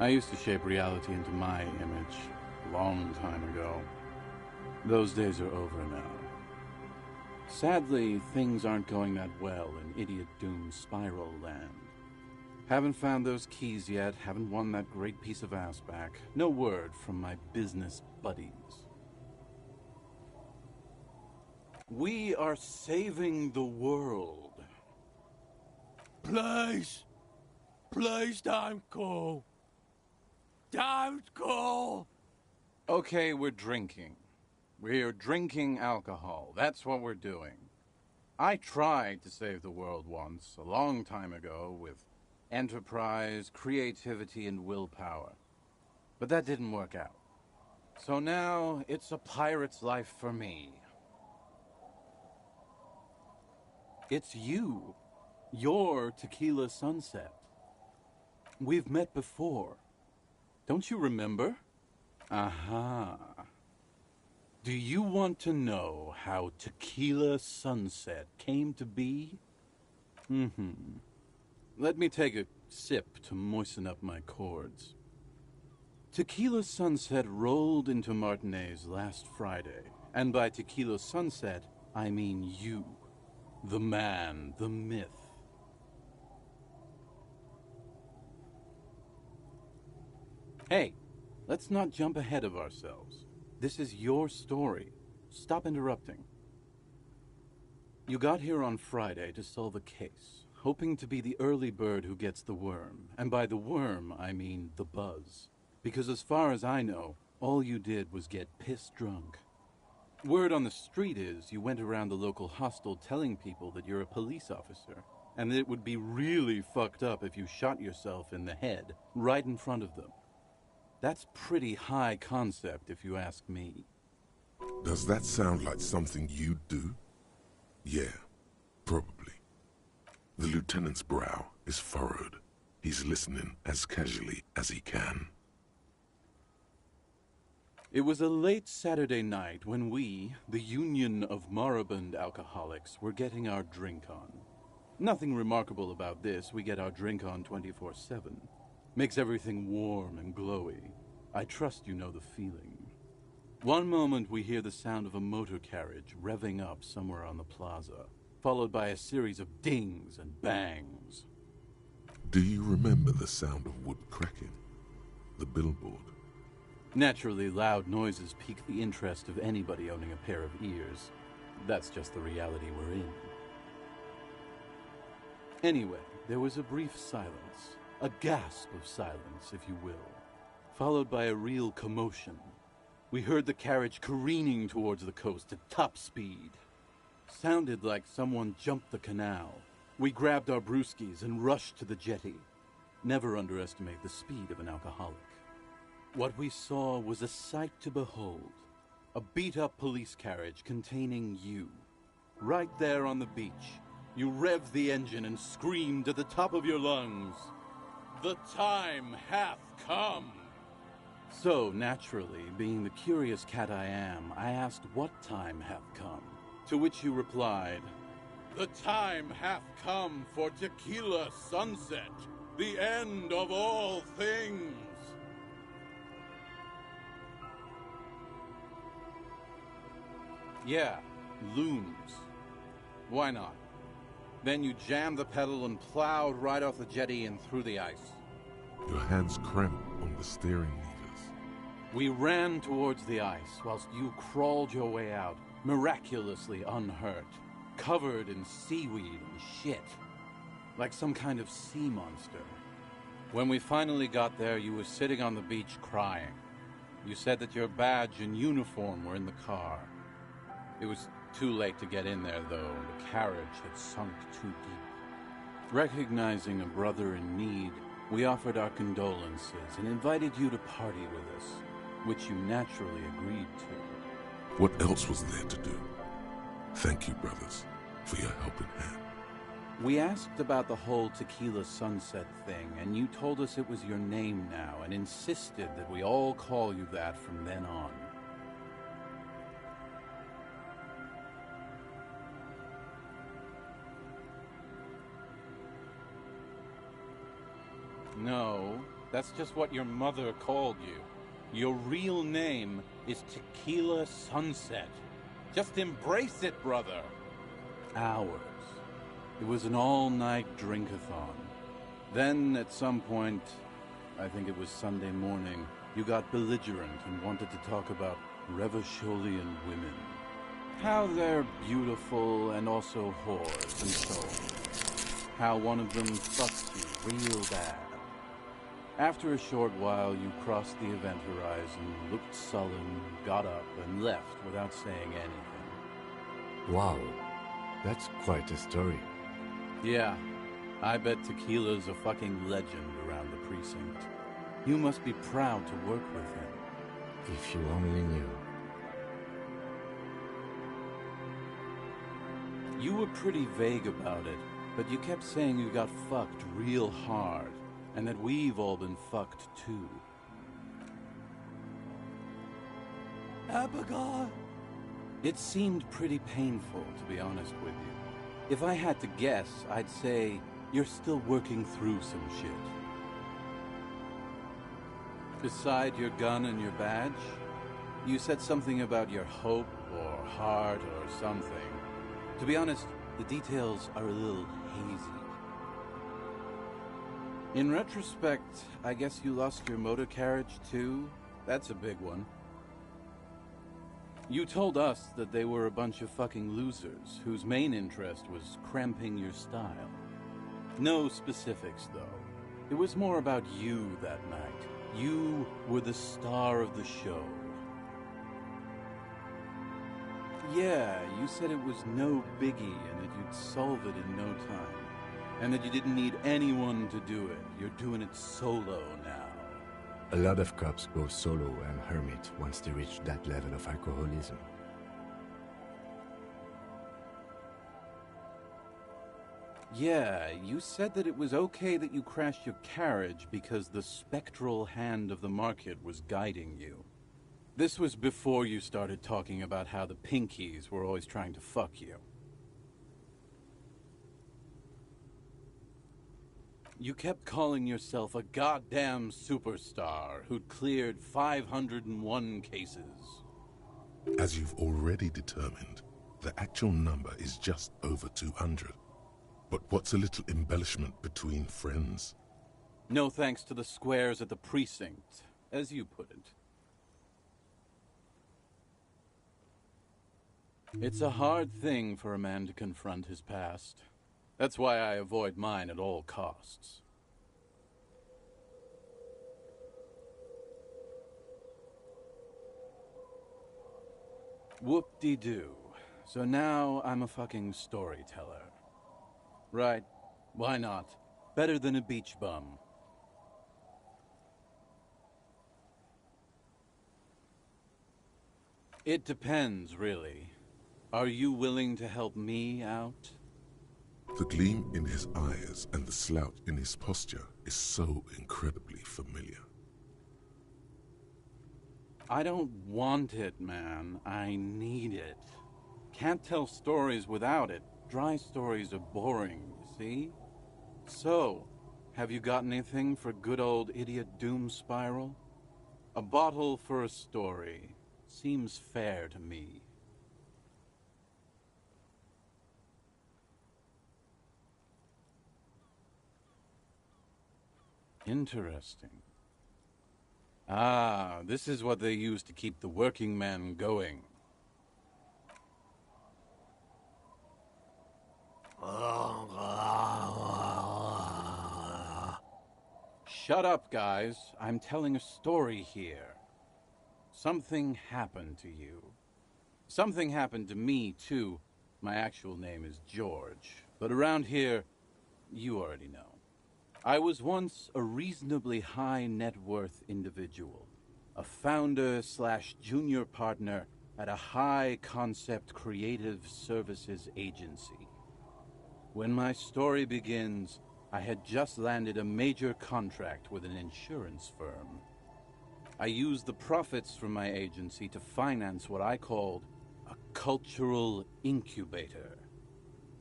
I used to shape reality into my image a long time ago. Those days are over now. Sadly, things aren't going that well in Idiot Doom Spiral Land. Haven't found those keys yet, haven't won that great piece of ass back. No word from my business buddies. We are saving the world. Please! Please don't go! Don't go! Okay, we're drinking. We're drinking alcohol. That's what we're doing. I tried to save the world once, a long time ago, with enterprise, creativity, and willpower. But that didn't work out. So now, it's a pirate's life for me. It's you. You're Tequila Sunset. We've met before. Don't you remember? Aha. Do you want to know how Tequila Sunset came to be? Let me take a sip to moisten up my chords. Tequila Sunset rolled into Martinez last Friday, and by Tequila Sunset, I mean you. The man, the myth. Hey, let's not jump ahead of ourselves. This is your story. Stop interrupting. You got here on Friday to solve a case, hoping to be the early bird who gets the worm. And by the worm, I mean the buzz. Because as far as I know, all you did was get piss drunk. Word on the street is you went around the local hostel telling people that you're a police officer, and that it would be really fucked up if you shot yourself in the head right in front of them. That's pretty high concept, if you ask me. Does that sound like something you'd do? Yeah, probably. The lieutenant's brow is furrowed. He's listening as casually as he can. It was a late Saturday night when we, the Union of Moribund Alcoholics, were getting our drink on. Nothing remarkable about this. We get our drink on 24/7. Makes everything warm and glowy. I trust you know the feeling. One moment we hear the sound of a motor carriage revving up somewhere on the plaza, followed by a series of dings and bangs. Do you remember the sound of wood cracking? The billboard? Naturally, loud noises pique the interest of anybody owning a pair of ears. That's just the reality we're in. Anyway, there was a brief silence. A gasp of silence, if you will, followed by a real commotion. We heard the carriage careening towards the coast at top speed. Sounded like someone jumped the canal. We grabbed our brewskis and rushed to the jetty. Never underestimate the speed of an alcoholic. What we saw was a sight to behold. A beat-up police carriage containing you. Right there on the beach, you revved the engine and screamed at the top of your lungs, "The time hath come!" So, naturally, being the curious cat I am, I asked what time hath come. To which you replied, "The time hath come for Tequila Sunset, the end of all things." Yeah, looms. Why not? Then you jammed the pedal and plowed right off the jetty and through the ice. Your hands cramp on the steering levers. We ran towards the ice whilst you crawled your way out, miraculously unhurt, covered in seaweed and shit, like some kind of sea monster. When we finally got there, you were sitting on the beach crying. You said that your badge and uniform were in the car. It was too late to get in there, though. The carriage had sunk too deep. Recognizing a brother in need, we offered our condolences and invited you to party with us, which you naturally agreed to. What else was there to do? Thank you, brothers, for your helping hand. We asked about the whole Tequila Sunset thing, and you told us it was your name now and insisted that we all call you that from then on. No, that's just what your mother called you. Your real name is Tequila Sunset. Just embrace it, brother. Hours. It was an all-night drink-a-thon. Then, at some point, I think it was Sunday morning, you got belligerent and wanted to talk about Revacholian women. How they're beautiful and also whores and so on. How one of them fucks you real bad. After a short while, you crossed the event horizon, looked sullen, got up, and left without saying anything. Wow, that's quite a story. Yeah, I bet Tequila's a fucking legend around the precinct. You must be proud to work with him. If you only knew. You were pretty vague about it, but you kept saying you got fucked real hard, and that we've all been fucked too. Abigail! It seemed pretty painful, to be honest with you. If I had to guess, I'd say you're still working through some shit. Beside your gun and your badge, you said something about your hope or heart or something. To be honest, the details are a little hazy. In retrospect, I guess you lost your motor carriage too? That's a big one. You told us that they were a bunch of fucking losers whose main interest was cramping your style. No specifics, though. It was more about you that night. You were the star of the show. Yeah, you said it was no biggie and that you'd solve it in no time. And that you didn't need anyone to do it. You're doing it solo now. A lot of cops go solo and hermit once they reach that level of alcoholism. Yeah, you said that it was okay that you crashed your carriage because the spectral hand of the market was guiding you. This was before you started talking about how the Pinkies were always trying to fuck you. You kept calling yourself a goddamn superstar who'd cleared 501 cases. As you've already determined, the actual number is just over 200. But what's a little embellishment between friends? No thanks to the squares at the precinct, as you put it. It's a hard thing for a man to confront his past. That's why I avoid mine at all costs. Whoop-de-doo. So now I'm a fucking storyteller. Right. Why not? Better than a beach bum. It depends, really. Are you willing to help me out? The gleam in his eyes and the slouch in his posture is so incredibly familiar. I don't want it, man. I need it. Can't tell stories without it. Dry stories are boring, you see? So, have you got anything for good old Idiot Doom Spiral? A bottle for a story. Seems fair to me. Interesting. Ah, this is what they use to keep the working men going. Shut up, guys. I'm telling a story here. Something happened to you. Something happened to me, too. My actual name is George, but around here, you already know. I was once a reasonably high net worth individual, a founder/junior partner at a high concept creative services agency. When my story begins, I had just landed a major contract with an insurance firm. I used the profits from my agency to finance what I called a cultural incubator.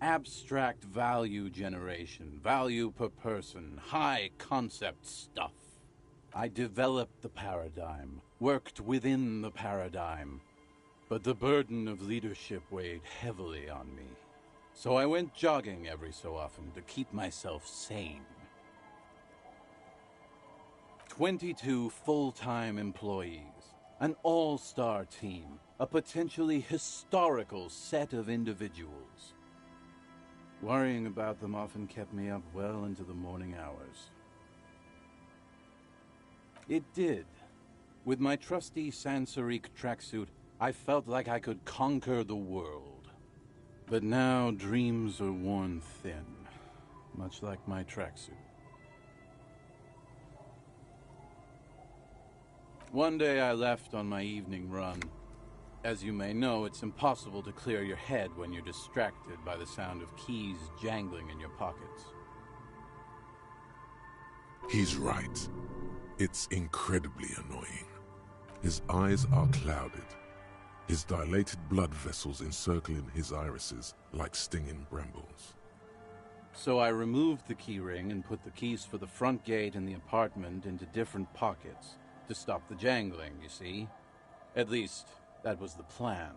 Abstract value generation, value per person, high concept stuff. I developed the paradigm, worked within the paradigm, but the burden of leadership weighed heavily on me. So I went jogging every so often to keep myself sane. 22 full-time employees, an all-star team, a potentially historical set of individuals. Worrying about them often kept me up well into the morning hours. It did. With my trusty Sansariq tracksuit, I felt like I could conquer the world. But now dreams are worn thin, much like my tracksuit. One day I left on my evening run. As you may know, it's impossible to clear your head when you're distracted by the sound of keys jangling in your pockets. He's right. It's incredibly annoying. His eyes are clouded, his dilated blood vessels encircling his irises like stinging brambles. So I removed the key ring and put the keys for the front gate and the apartment into different pockets to stop the jangling, you see? At least, that was the plan.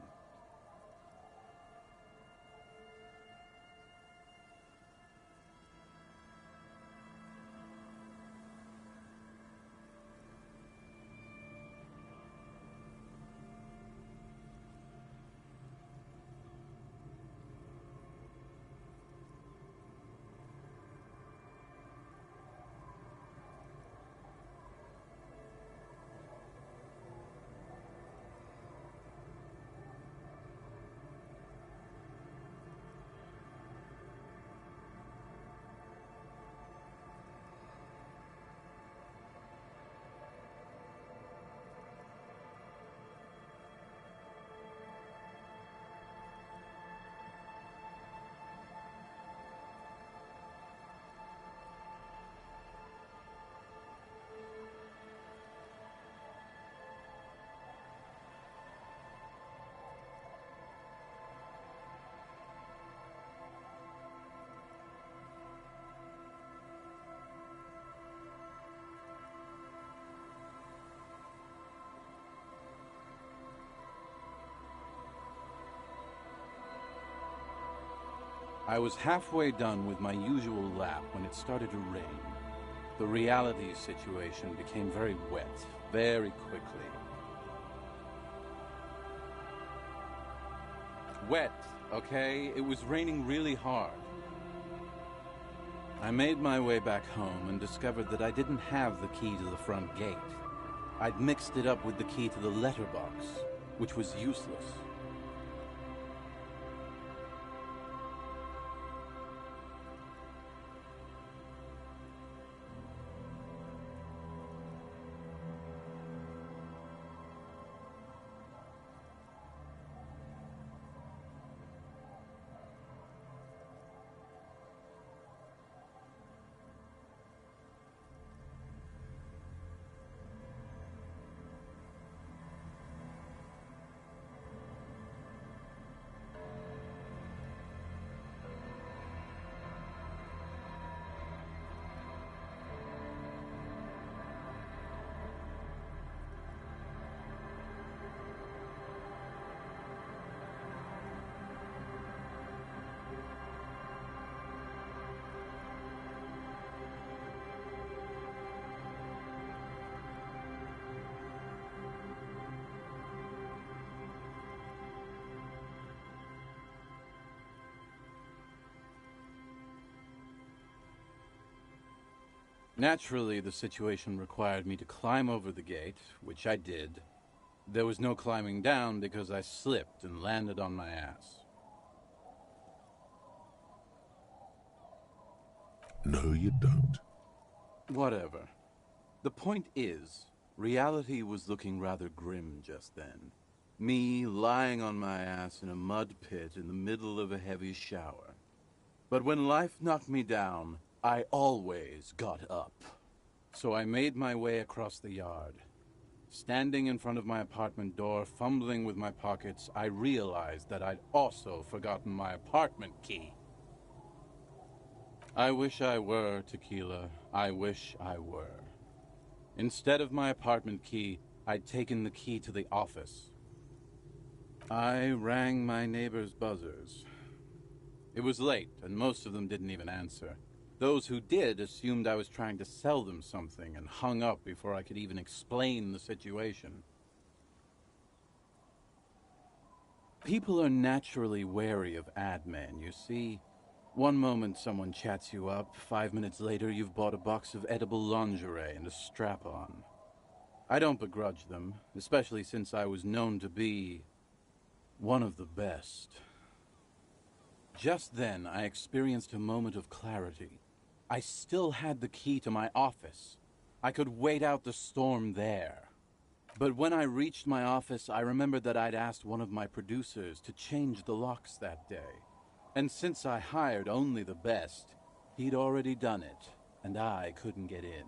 I was halfway done with my usual lap when it started to rain. The reality situation became very wet, very quickly. Wet, okay? It was raining really hard. I made my way back home and discovered that I didn't have the key to the front gate. I'd mixed it up with the key to the letterbox, which was useless. Naturally, the situation required me to climb over the gate, which I did. There was no climbing down because I slipped and landed on my ass. No, you don't. Whatever. The point is, reality was looking rather grim just then. Me lying on my ass in a mud pit in the middle of a heavy shower. But when life knocked me down, I always got up. So I made my way across the yard. Standing in front of my apartment door, fumbling with my pockets, I realized that I'd also forgotten my apartment key. I wish I were, Tequila. I wish I were. Instead of my apartment key, I'd taken the key to the office. I rang my neighbors' buzzers. It was late, and most of them didn't even answer. Those who did assumed I was trying to sell them something and hung up before I could even explain the situation. People are naturally wary of ad men, you see. One moment someone chats you up, 5 minutes later you've bought a box of edible lingerie and a strap-on. I don't begrudge them, especially since I was known to be one of the best. Just then, I experienced a moment of clarity. I still had the key to my office. I could wait out the storm there. But when I reached my office, I remembered that I'd asked one of my producers to change the locks that day. And since I hired only the best, he'd already done it, and I couldn't get in.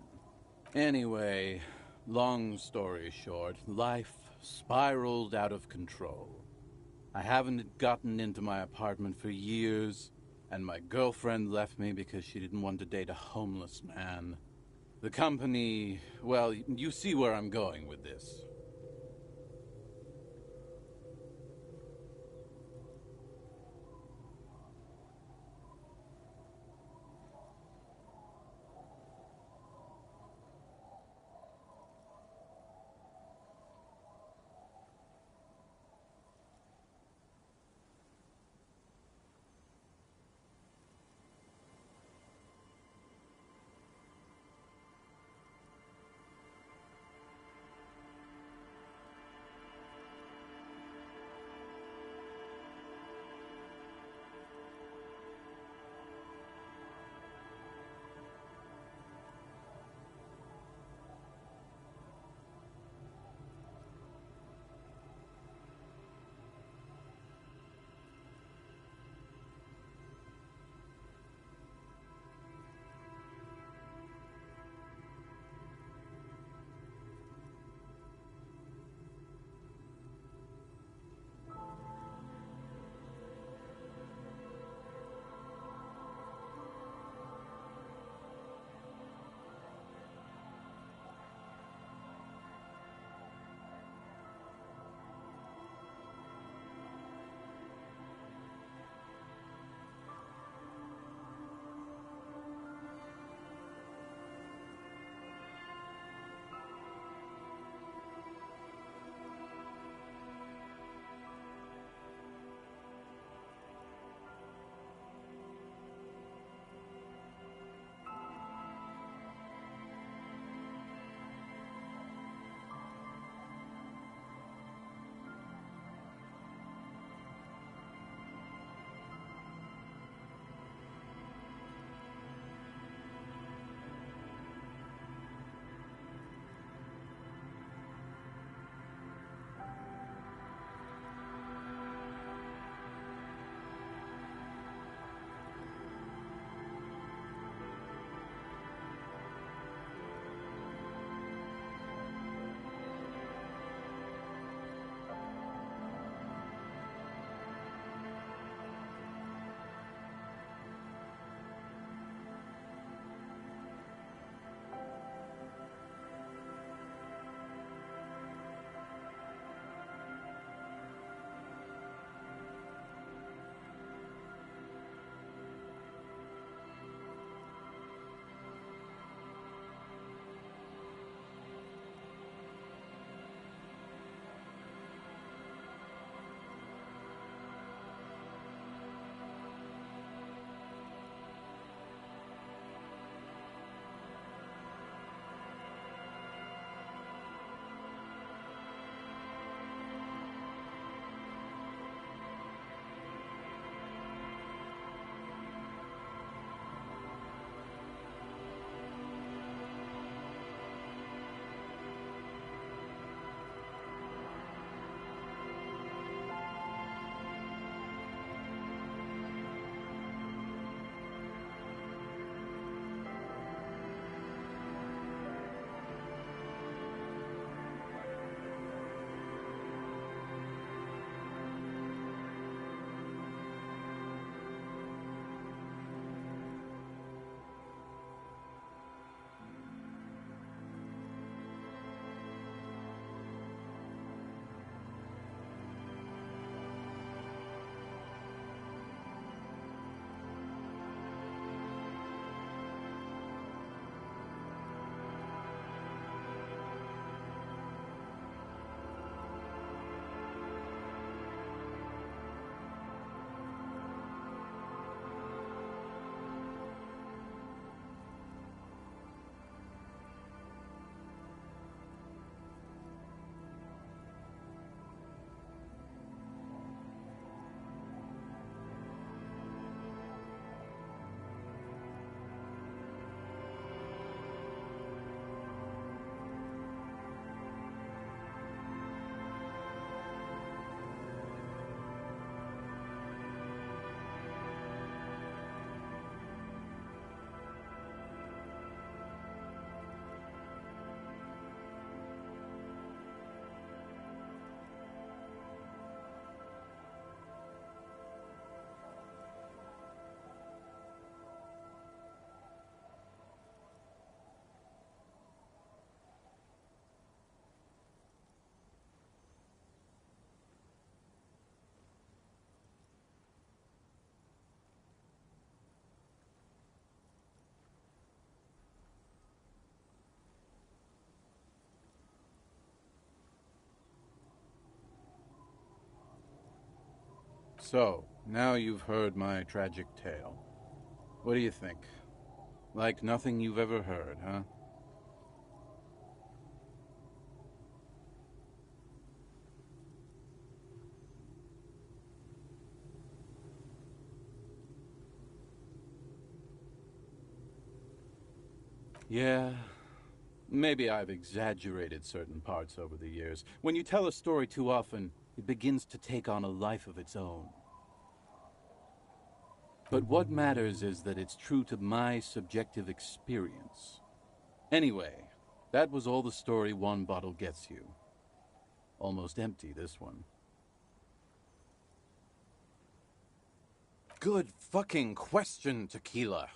Anyway, long story short, life spiraled out of control. I haven't gotten into my apartment for years, and my girlfriend left me because she didn't want to date a homeless man. The company, well, you see where I'm going with this. So, now you've heard my tragic tale. What do you think? Like nothing you've ever heard, huh? Yeah, maybe I've exaggerated certain parts over the years. When you tell a story too often, it begins to take on a life of its own. But what matters is that it's true to my subjective experience. Anyway, that was all the story one bottle gets you. Almost empty, this one. Good fucking question, Tequila.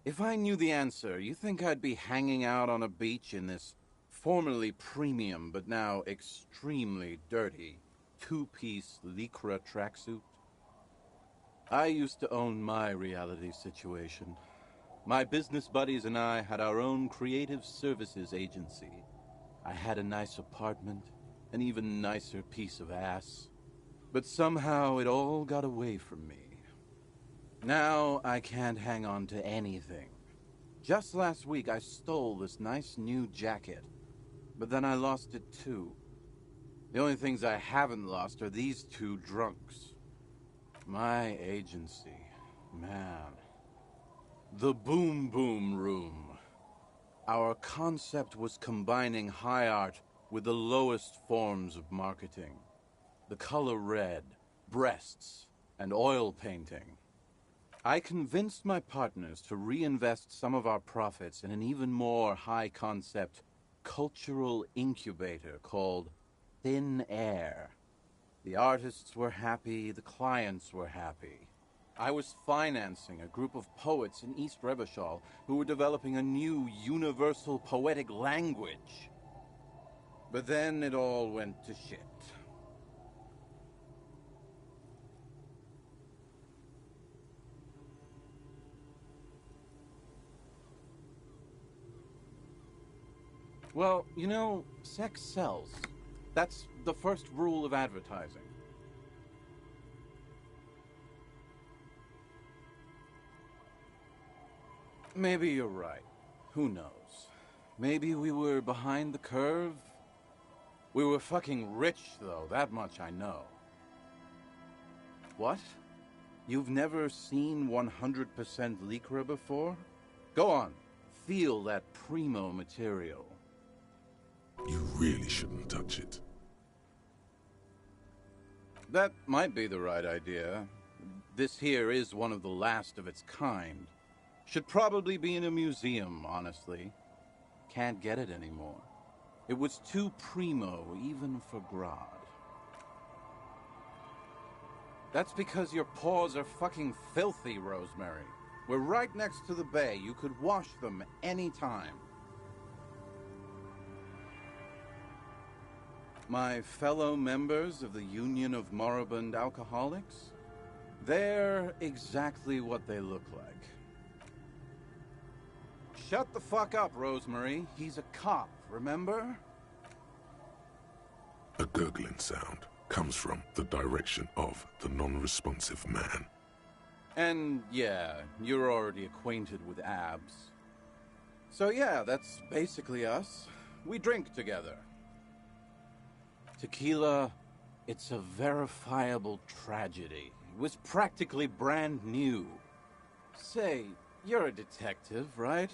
If I knew the answer, you think I'd be hanging out on a beach in this formerly premium but now extremely dirty two-piece Lycra tracksuit? I used to own my reality situation. My business buddies and I had our own creative services agency. I had a nice apartment, an even nicer piece of ass. But somehow it all got away from me. Now I can't hang on to anything. Just last week I stole this nice new jacket, but then I lost it too. The only things I haven't lost are these two drunks. My agency, man. The Boom Boom Room. Our concept was combining high art with the lowest forms of marketing. The color red, breasts, and oil painting. I convinced my partners to reinvest some of our profits in an even more high-concept cultural incubator called Thin Air. The artists were happy, the clients were happy. I was financing a group of poets in East Revachol who were developing a new universal poetic language. But then it all went to shit. Well, you know, sex sells. That's the first rule of advertising. Maybe you're right. Who knows? Maybe we were behind the curve? We were fucking rich, though, that much I know. What? You've never seen 100% Lycra before? Go on, feel that primo material. You really shouldn't touch it. That might be the right idea. This here is one of the last of its kind. Should probably be in a museum, honestly. Can't get it anymore. It was too primo, even for Grodd. That's because your paws are fucking filthy, Rosemary. We're right next to the bay. You could wash them anytime. My fellow members of the Union of Moribund Alcoholics? They're exactly what they look like. Shut the fuck up, Rosemary. He's a cop, remember? A gurgling sound comes from the direction of the non-responsive man. And yeah, you're already acquainted with abs. So yeah, that's basically us. We drink together. Tequila, it's a verifiable tragedy. It was practically brand new. Say, you're a detective, right?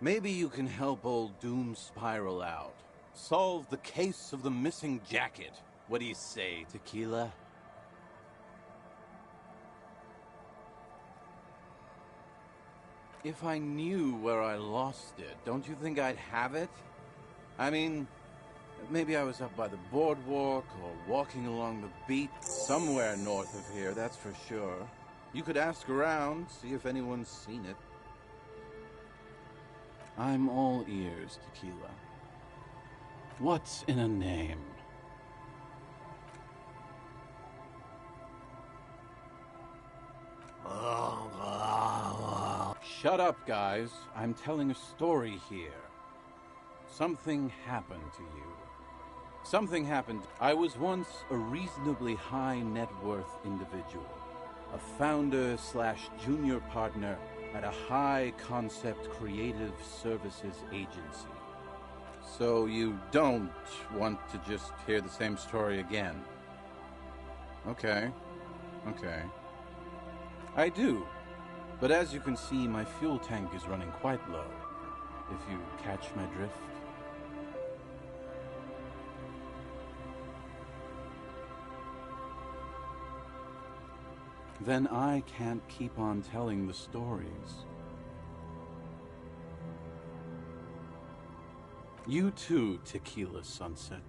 Maybe you can help old Doom Spiral out. Solve the case of the missing jacket. What do you say, Tequila? If I knew where I lost it, don't you think I'd have it? I mean, maybe I was up by the boardwalk or walking along the beach somewhere north of here, that's for sure. You could ask around, see if anyone's seen it. I'm all ears, Tequila. What's in a name? Shut up, guys. I'm telling a story here. Something happened to you. Something happened. I was once a reasonably high net worth individual, a founder slash junior partner at a high concept creative services agency. So you don't want to just hear the same story again? Okay. I do. But as you can see, my fuel tank is running quite low, if you catch my drift. Then I can't keep on telling the stories. You too, Tequila Sunset.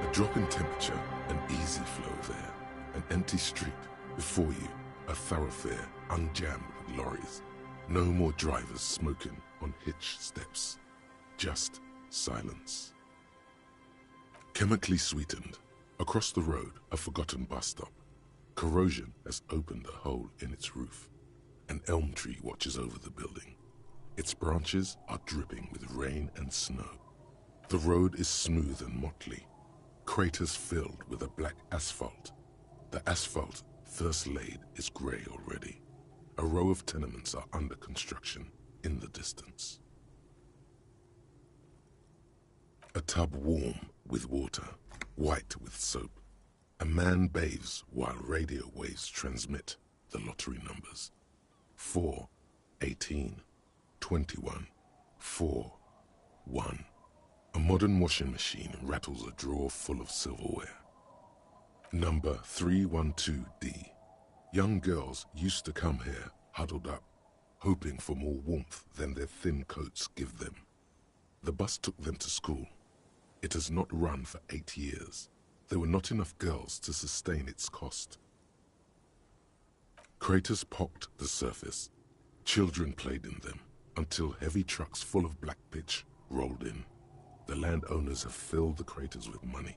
A drop in temperature, an easy flow there. An empty street. Before you, a thoroughfare unjammed with lorries. No more drivers smoking on hitch steps. Just silence. Chemically sweetened. Across the road, a forgotten bus stop. Corrosion has opened a hole in its roof. An elm tree watches over the building. Its branches are dripping with rain and snow. The road is smooth and motley. Craters filled with a black asphalt. The asphalt, first laid, is grey already. A row of tenements are under construction in the distance. A tub warm with water, white with soap. A man bathes while radio waves transmit the lottery numbers. 4, 18, 21, 4, 1. A modern washing machine rattles a drawer full of silverware. Number 312D. Young girls used to come here, huddled up, hoping for more warmth than their thin coats give them. The bus took them to school. It has not run for 8 years. There were not enough girls to sustain its cost. Craters pocked the surface. Children played in them, until heavy trucks full of black pitch rolled in. The landowners have filled the craters with money.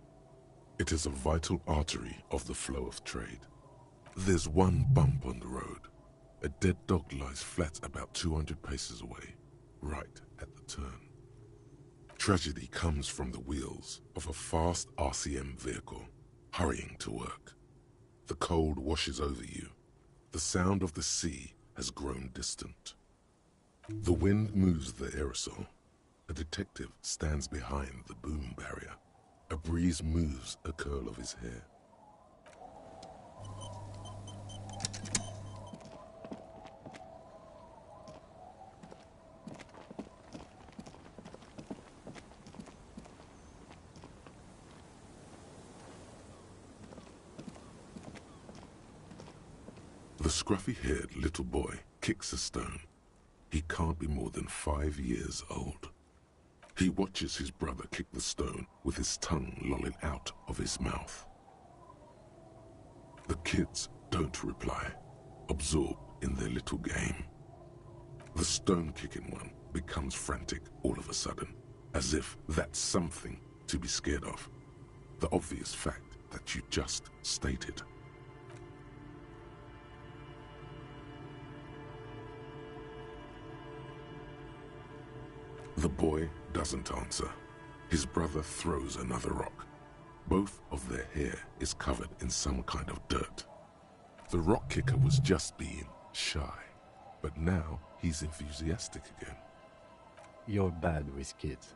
It is a vital artery of the flow of trade. There's one bump on the road. A dead dog lies flat about 200 paces away, right at the turn. Tragedy comes from the wheels of a fast RCM vehicle, hurrying to work. The cold washes over you. The sound of the sea has grown distant. The wind moves the aerosol. A detective stands behind the boom barrier. A breeze moves a curl of his hair. The scruffy-haired little boy kicks a stone. He can't be more than 5 years old. He watches his brother kick the stone with his tongue lolling out of his mouth. The kids don't reply, absorbed in their little game. The stone-kicking one becomes frantic all of a sudden, as if that's something to be scared of. The obvious fact that you just stated. The boy doesn't answer. His brother throws another rock. Both of their hair is covered in some kind of dirt. The rock kicker was just being shy, but now he's enthusiastic again. You're bad with kids.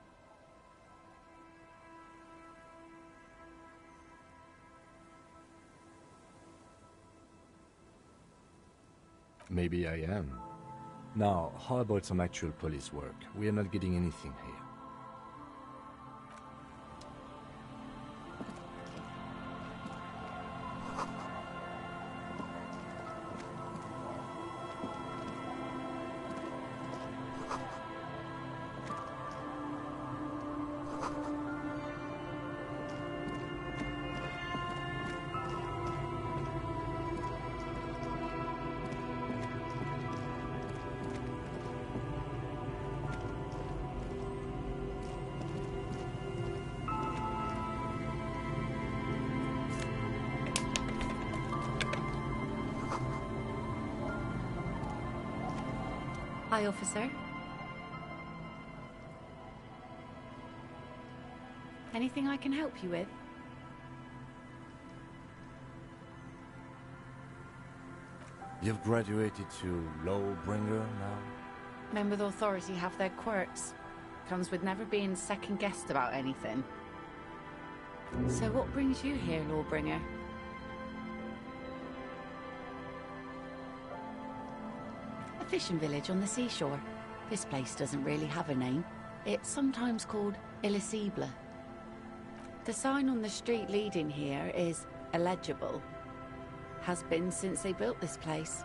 Maybe I am. Now, how about some actual police work? We are not getting anything here. Hi, officer. Anything I can help you with? You've graduated to Lawbringer now? Men with authority have their quirks. Comes with never being second-guessed about anything. So what brings you here, Lawbringer? A fishing village on the seashore. This place doesn't really have a name. It's sometimes called Elysium. The sign on the street leading here is illegible. Has been since they built this place.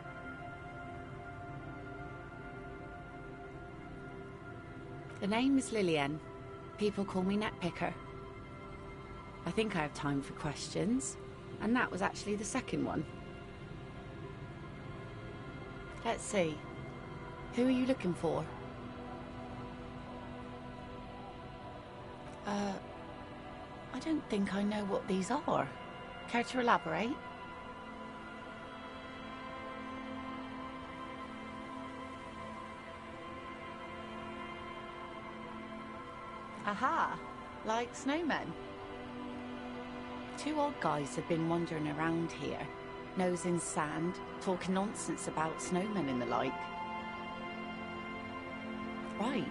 The name is Lillian. People call me Netpicker. I think I have time for questions, and that was actually the second one. Let's see. Who are you looking for? I don't think I know what these are. Care to elaborate? Aha! Like snowmen. Two odd guys have been wandering around here, nose in sand, talking nonsense about snowmen and the like. Right.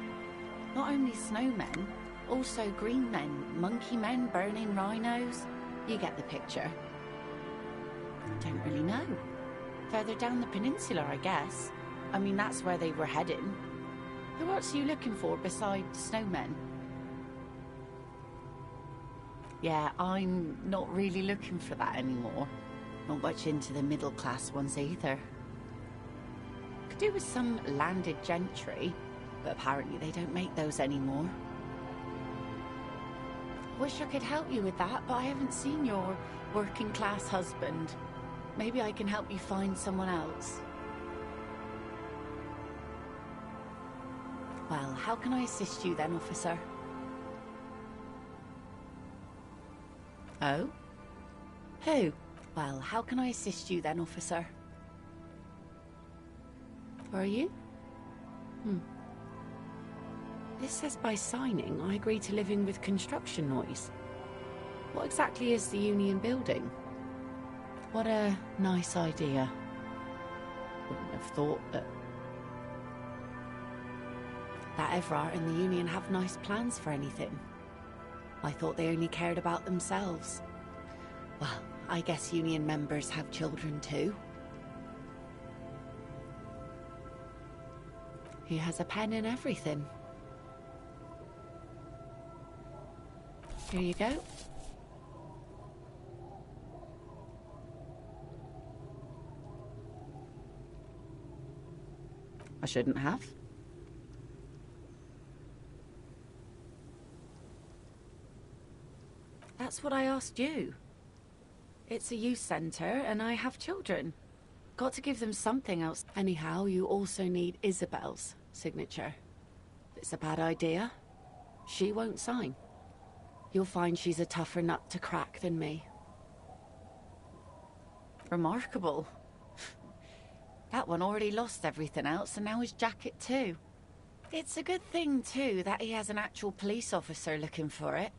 Not only snowmen, also green men, monkey men burning rhinos. You get the picture. Don't really know. Further down the peninsula, I guess. I mean, that's where they were heading. Who else are you looking for besides snowmen? Yeah, I'm not really looking for that anymore. Not much into the middle-class ones either. Could do with some landed gentry, but apparently they don't make those anymore. Wish I could help you with that, but I haven't seen your working-class husband. Maybe I can help you find someone else. Well, how can I assist you then, officer? Oh? Who? Well, how can I assist you then, officer? Where are you? This says by signing, I agree to living with construction noise. What exactly is the Union building? What a nice idea. Wouldn't have thought that Everard and the Union have nice plans for anything. I thought they only cared about themselves. Well, I guess Union members have children too. He has a pen and everything. Here you go. I shouldn't have. That's what I asked you. It's a youth centre, and I have children. Got to give them something else. Anyhow, you also need Isabel's signature. If it's a bad idea, she won't sign. You'll find she's a tougher nut to crack than me. Remarkable. That one already lost everything else, and now his jacket too. It's a good thing, too, that he has an actual police officer looking for it.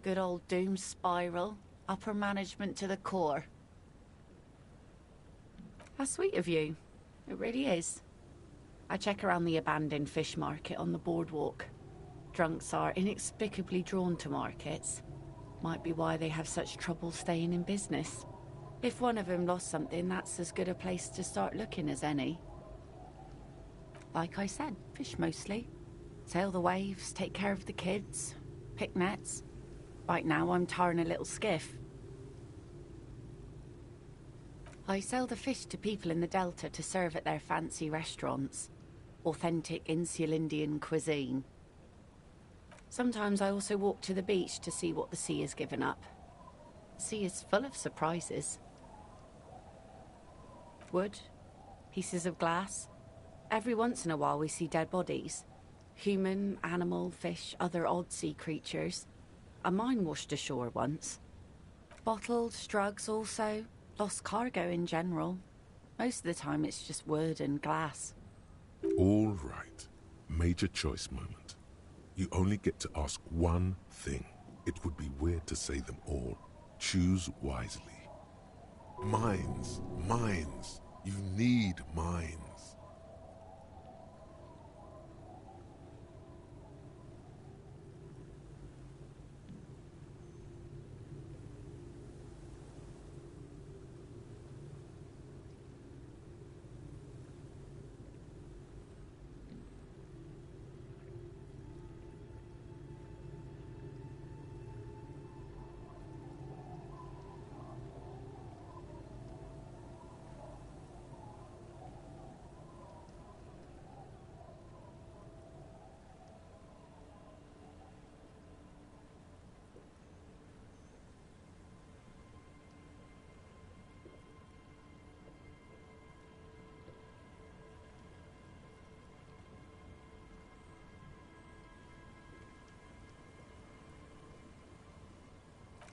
Good old doom spiral. Upper management to the core. How sweet of you. It really is. I check around the abandoned fish market on the boardwalk. Drunks are inexplicably drawn to markets. Might be why they have such trouble staying in business. If one of them lost something, that's as good a place to start looking as any. Like I said, fish mostly. Sail the waves, take care of the kids, pick nets. Right now, I'm tarring a little skiff. I sell the fish to people in the Delta to serve at their fancy restaurants. Authentic Insular Indian cuisine. Sometimes I also walk to the beach to see what the sea has given up. The sea is full of surprises. Wood, pieces of glass. Every once in a while we see dead bodies. Human, animal, fish, other odd sea creatures. A mine washed ashore once. Bottles, drugs also. Lost cargo in general. Most of the time it's just wood and glass. All right. Major choice moment. You only get to ask one thing. It would be weird to say them all. Choose wisely. Mines. Mines. You need mines.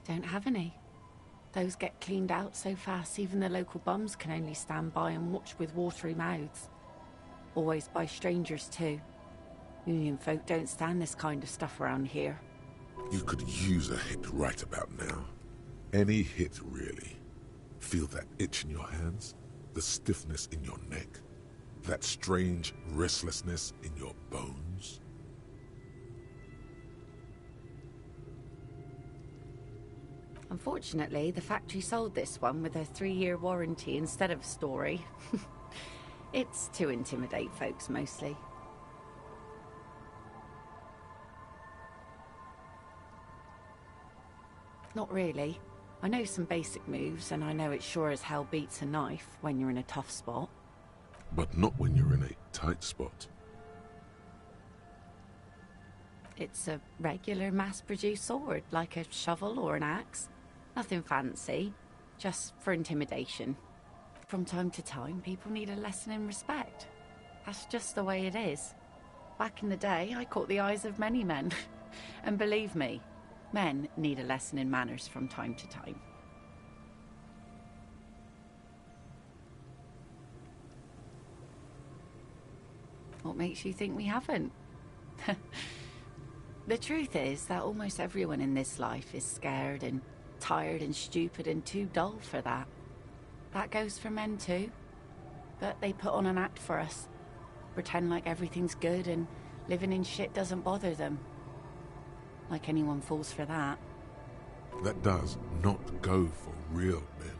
Don't have any. Those get cleaned out so fast even the local bums can only stand by and watch with watery mouths. Always by strangers too. Union folk don't stand this kind of stuff around here. You could use a hit right about now. Any hit, really. Feel that itch in your hands? The stiffness in your neck? That strange restlessness in your bones? Unfortunately, the factory sold this one with a 3-year warranty instead of a story. It's to intimidate folks, mostly. Not really. I know some basic moves, and I know it sure as hell beats a knife when you're in a tough spot. But not when you're in a tight spot. It's a regular mass-produced sword, like a shovel or an axe. Nothing fancy, just for intimidation. From time to time, people need a lesson in respect. That's just the way it is. Back in the day, I caught the eyes of many men. And believe me, men need a lesson in manners from time to time. What makes you think we haven't? The truth is that almost everyone in this life is scared and tired and stupid and too dull for that. That goes for men too. But they put on an act for us. Pretend like everything's good and living in shit doesn't bother them. Like anyone falls for that. That does not go for real men.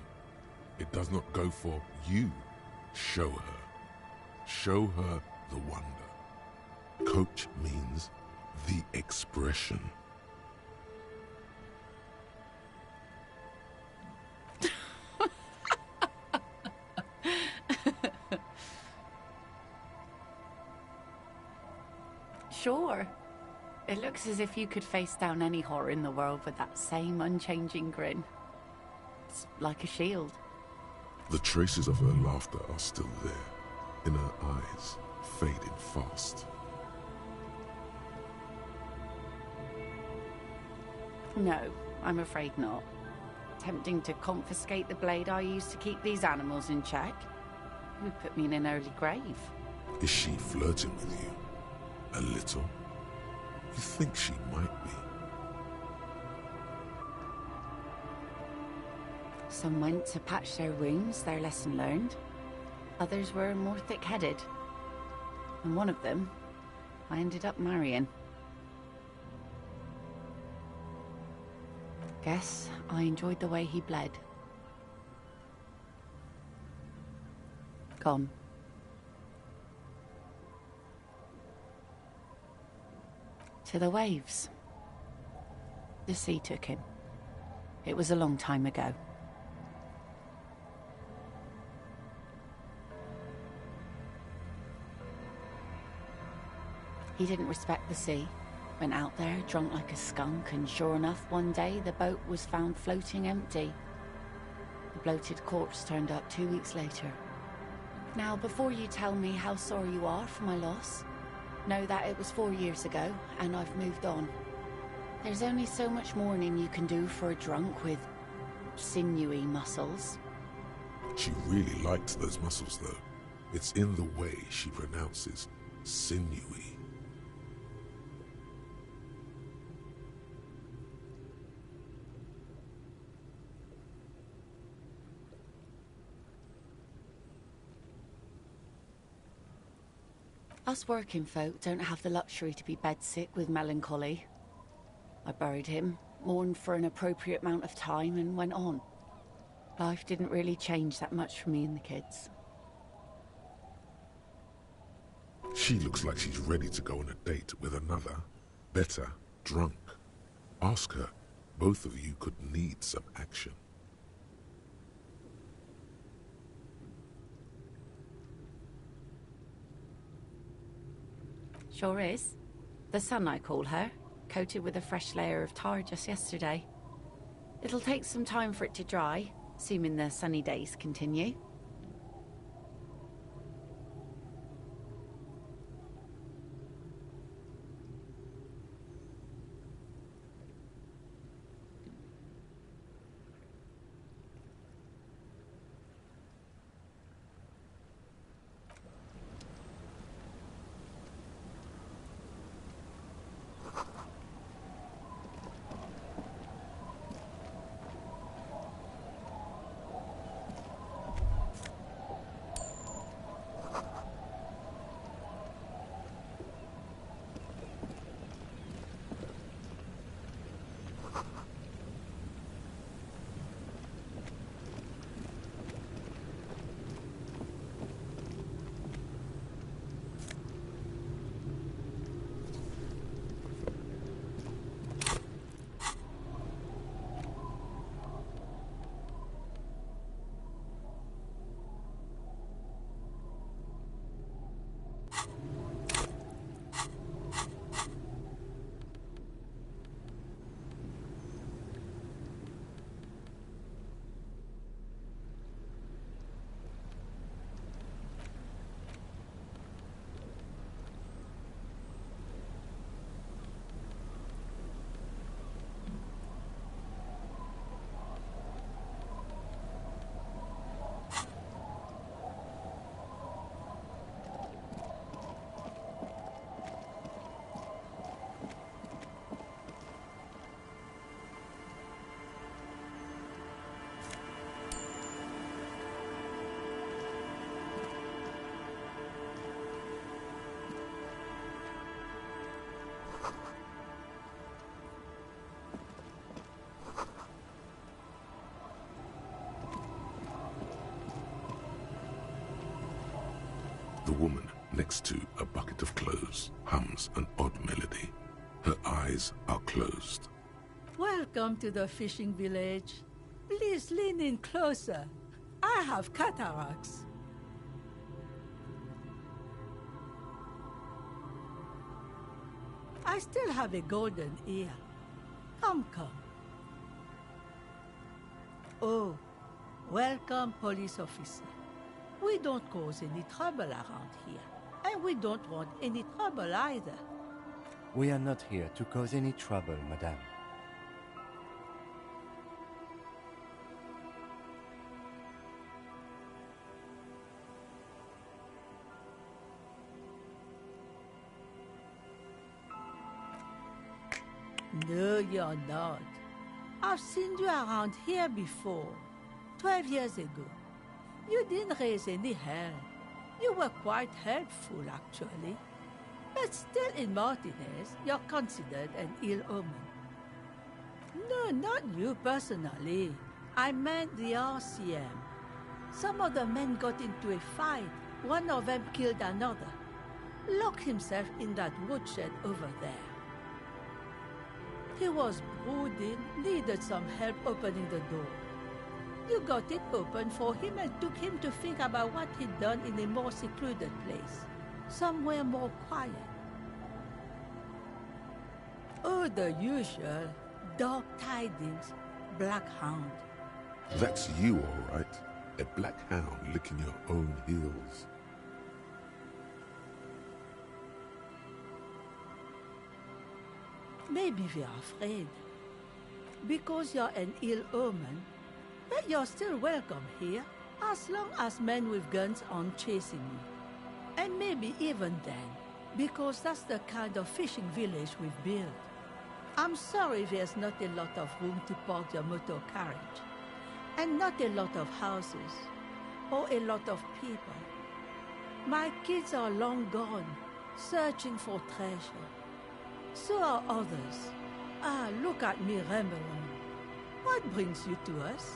It does not go for you. Show her. Show her the wonder. Coach means the expression. Sure. It looks as if you could face down any horror in the world with that same unchanging grin. It's like a shield. The traces of her laughter are still there, in her eyes, fading fast. No, I'm afraid not. Tempting to confiscate the blade I used to keep these animals in check. It would put me in an early grave. Is she flirting with you? A little? You think she might be? Some went to patch their wounds, their lesson learned. Others were more thick-headed. And one of them, I ended up marrying. Guess I enjoyed the way he bled. Gone. To the waves. The sea took him. It was a long time ago. He didn't respect the sea. Went out there, drunk like a skunk, and sure enough, one day the boat was found floating empty. The bloated corpse turned up 2 weeks later. Now, before you tell me how sorry you are for my loss, know that it was 4 years ago, and I've moved on. There's only so much mourning you can do for a drunk with sinewy muscles. She really liked those muscles, though. It's in the way she pronounces sinewy. Us working folk don't have the luxury to be bedsick with melancholy. I buried him, mourned for an appropriate amount of time, and went on. Life didn't really change that much for me and the kids. She looks like she's ready to go on a date with another, better, drunk. Ask her. Both of you could need some action. Sure is. The sun, I call her, coated with a fresh layer of tar just yesterday. It'll take some time for it to dry, assuming the sunny days continue. The woman next to a bucket of clothes hums an odd melody. Her eyes are closed. Welcome to the fishing village. Please lean in closer. I have cataracts. I still have a golden ear. Come. Oh, welcome, police officer. We don't cause any trouble around here, and we don't want any trouble either. We are not here to cause any trouble, madame. No, you're not. I've seen you around here before, 12 years ago. You didn't raise any hell. You were quite helpful, actually. But still in Martinez, you're considered an ill omen. No, not you personally. I meant the RCM. Some of the men got into a fight. One of them killed another. Locked himself in that woodshed over there. He was brooding, needed some help opening the door. You got it open for him and took him to think about what he'd done in a more secluded place, somewhere more quiet. Oh, the usual. Dark tidings, black hound. That's you, all right. A black hound licking your own heels. Maybe we are afraid. Because you're an ill omen, but you're still welcome here. As long as men with guns aren't chasing me. And maybe even then, because that's the kind of fishing village we've built. I'm sorry there's not a lot of room to park your motor carriage. And not a lot of houses. Or a lot of people. My kids are long gone, searching for treasure. So are others. Ah, look at me rambling. What brings you to us?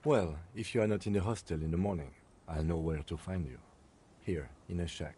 Well, if you are not in the hostel in the morning, I'll know where to find you. Here, in a shack.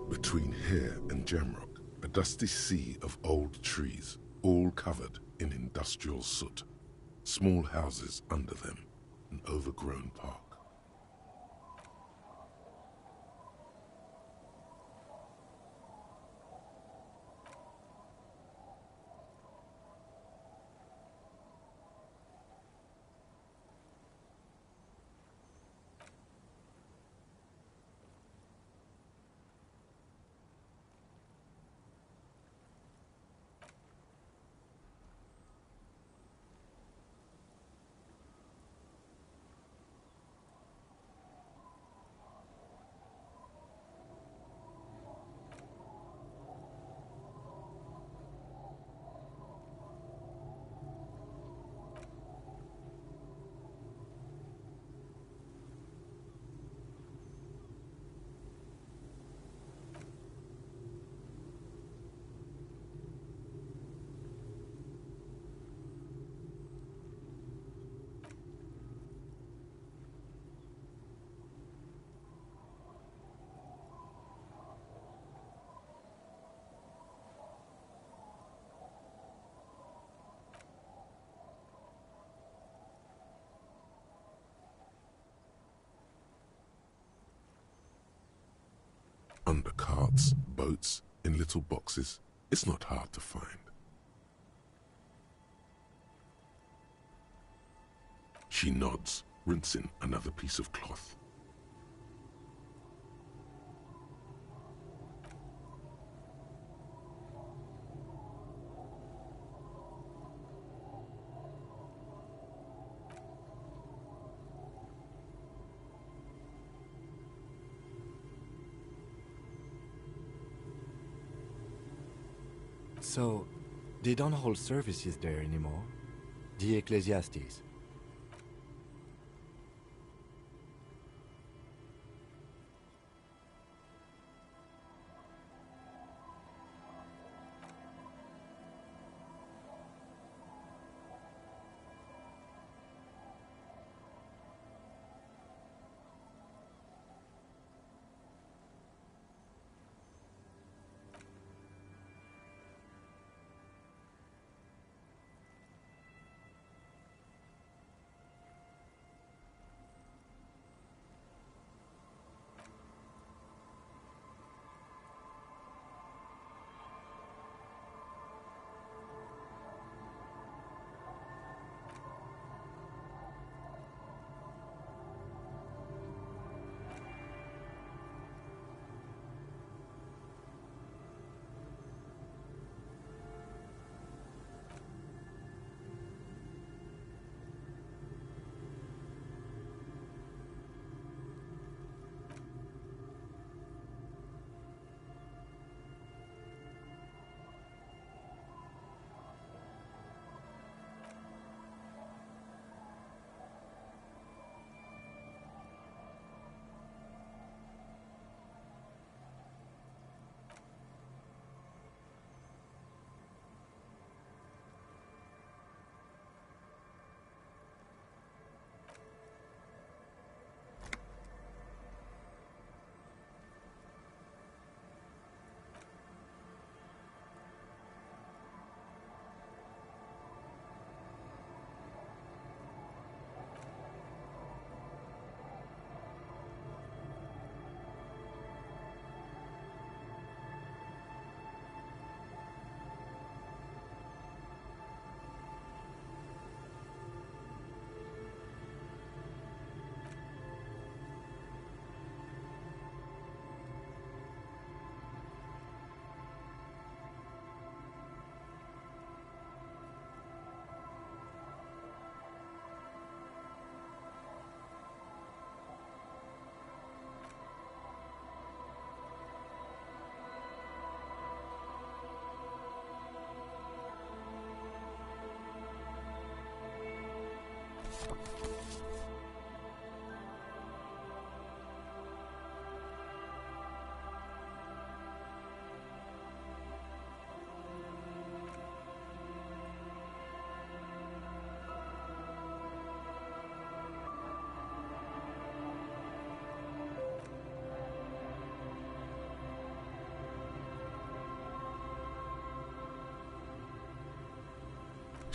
Between here and Gemrock, a dusty sea of old trees, all covered in industrial soot. Small houses under them, an overgrown park. Under carts, boats, in little boxes, it's not hard to find. She nods, rinsing another piece of cloth. So, they don't hold services there anymore? The Ecclesiastes?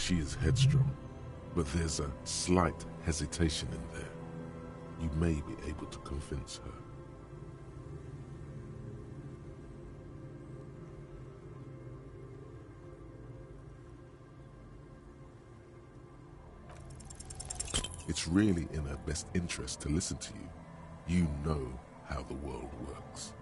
She is headstrong, but there's a slight hesitation in there. You may be able to convince her. It's really in her best interest to listen to you. You know how the world works.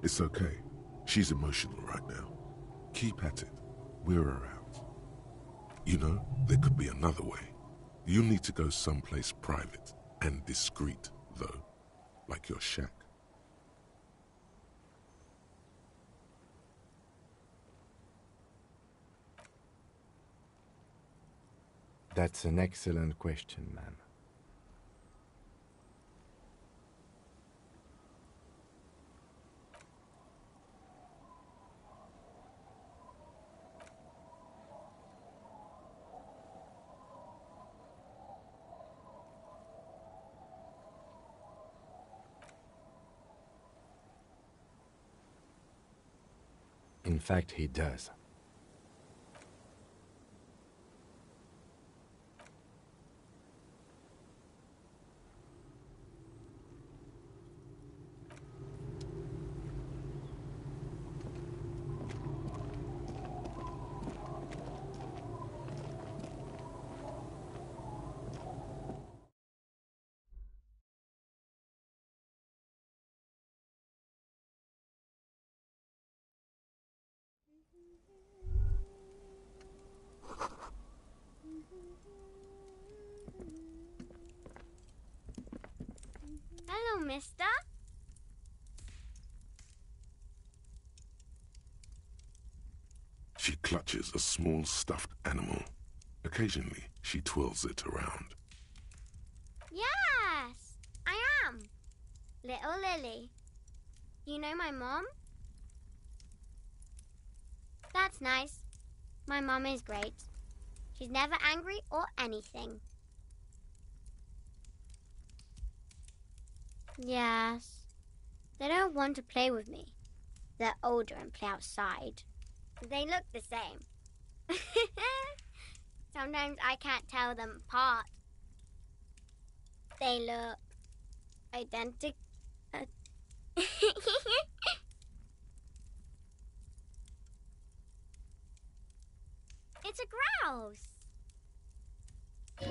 It's okay. She's emotional right now. Keep at it. Wear her out. You know, there could be another way. You need to go someplace private and discreet, though. Like your shack. That's an excellent question, ma'am. In fact, he does. Hello, mister. She clutches a small stuffed animal. Occasionally, she twirls it around. Yes, I am. Little Lily. You know my mom? That's nice. My mom is great. She's never angry or anything. Yes. They don't want to play with me. They're older and play outside. They look the same. Sometimes I can't tell them apart. They look identical. It's a grouse.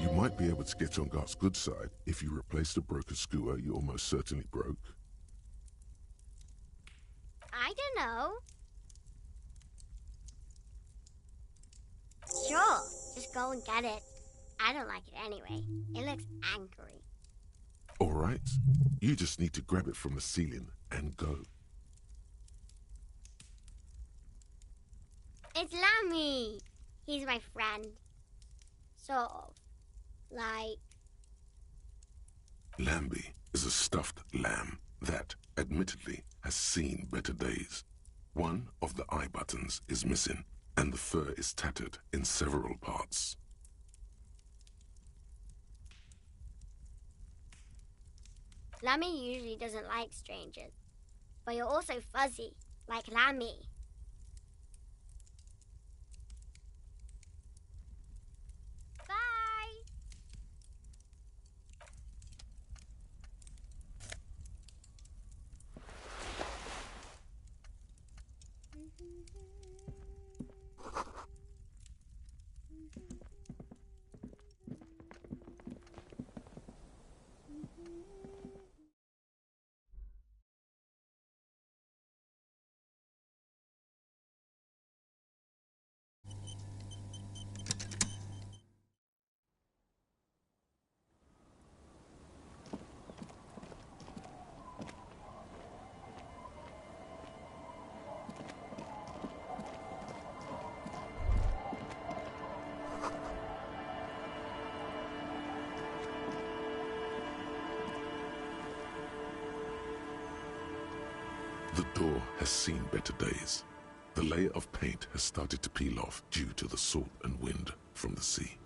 You might be able to get on Gart's good side if you replace the broken scooter you almost certainly broke. I don't know. Sure, just go and get it. I don't like it anyway. It looks angry. All right. You just need to grab it from the ceiling and go. It's Lammy. He's my friend. Sort of. Like... Lambie is a stuffed lamb that, admittedly, has seen better days. One of the eye buttons is missing, and the fur is tattered in several parts. Lammy usually doesn't like strangers. But you're also fuzzy, like Lammy. Bye! The door has seen better days. The layer of paint has started to peel off due to the salt and wind from the sea.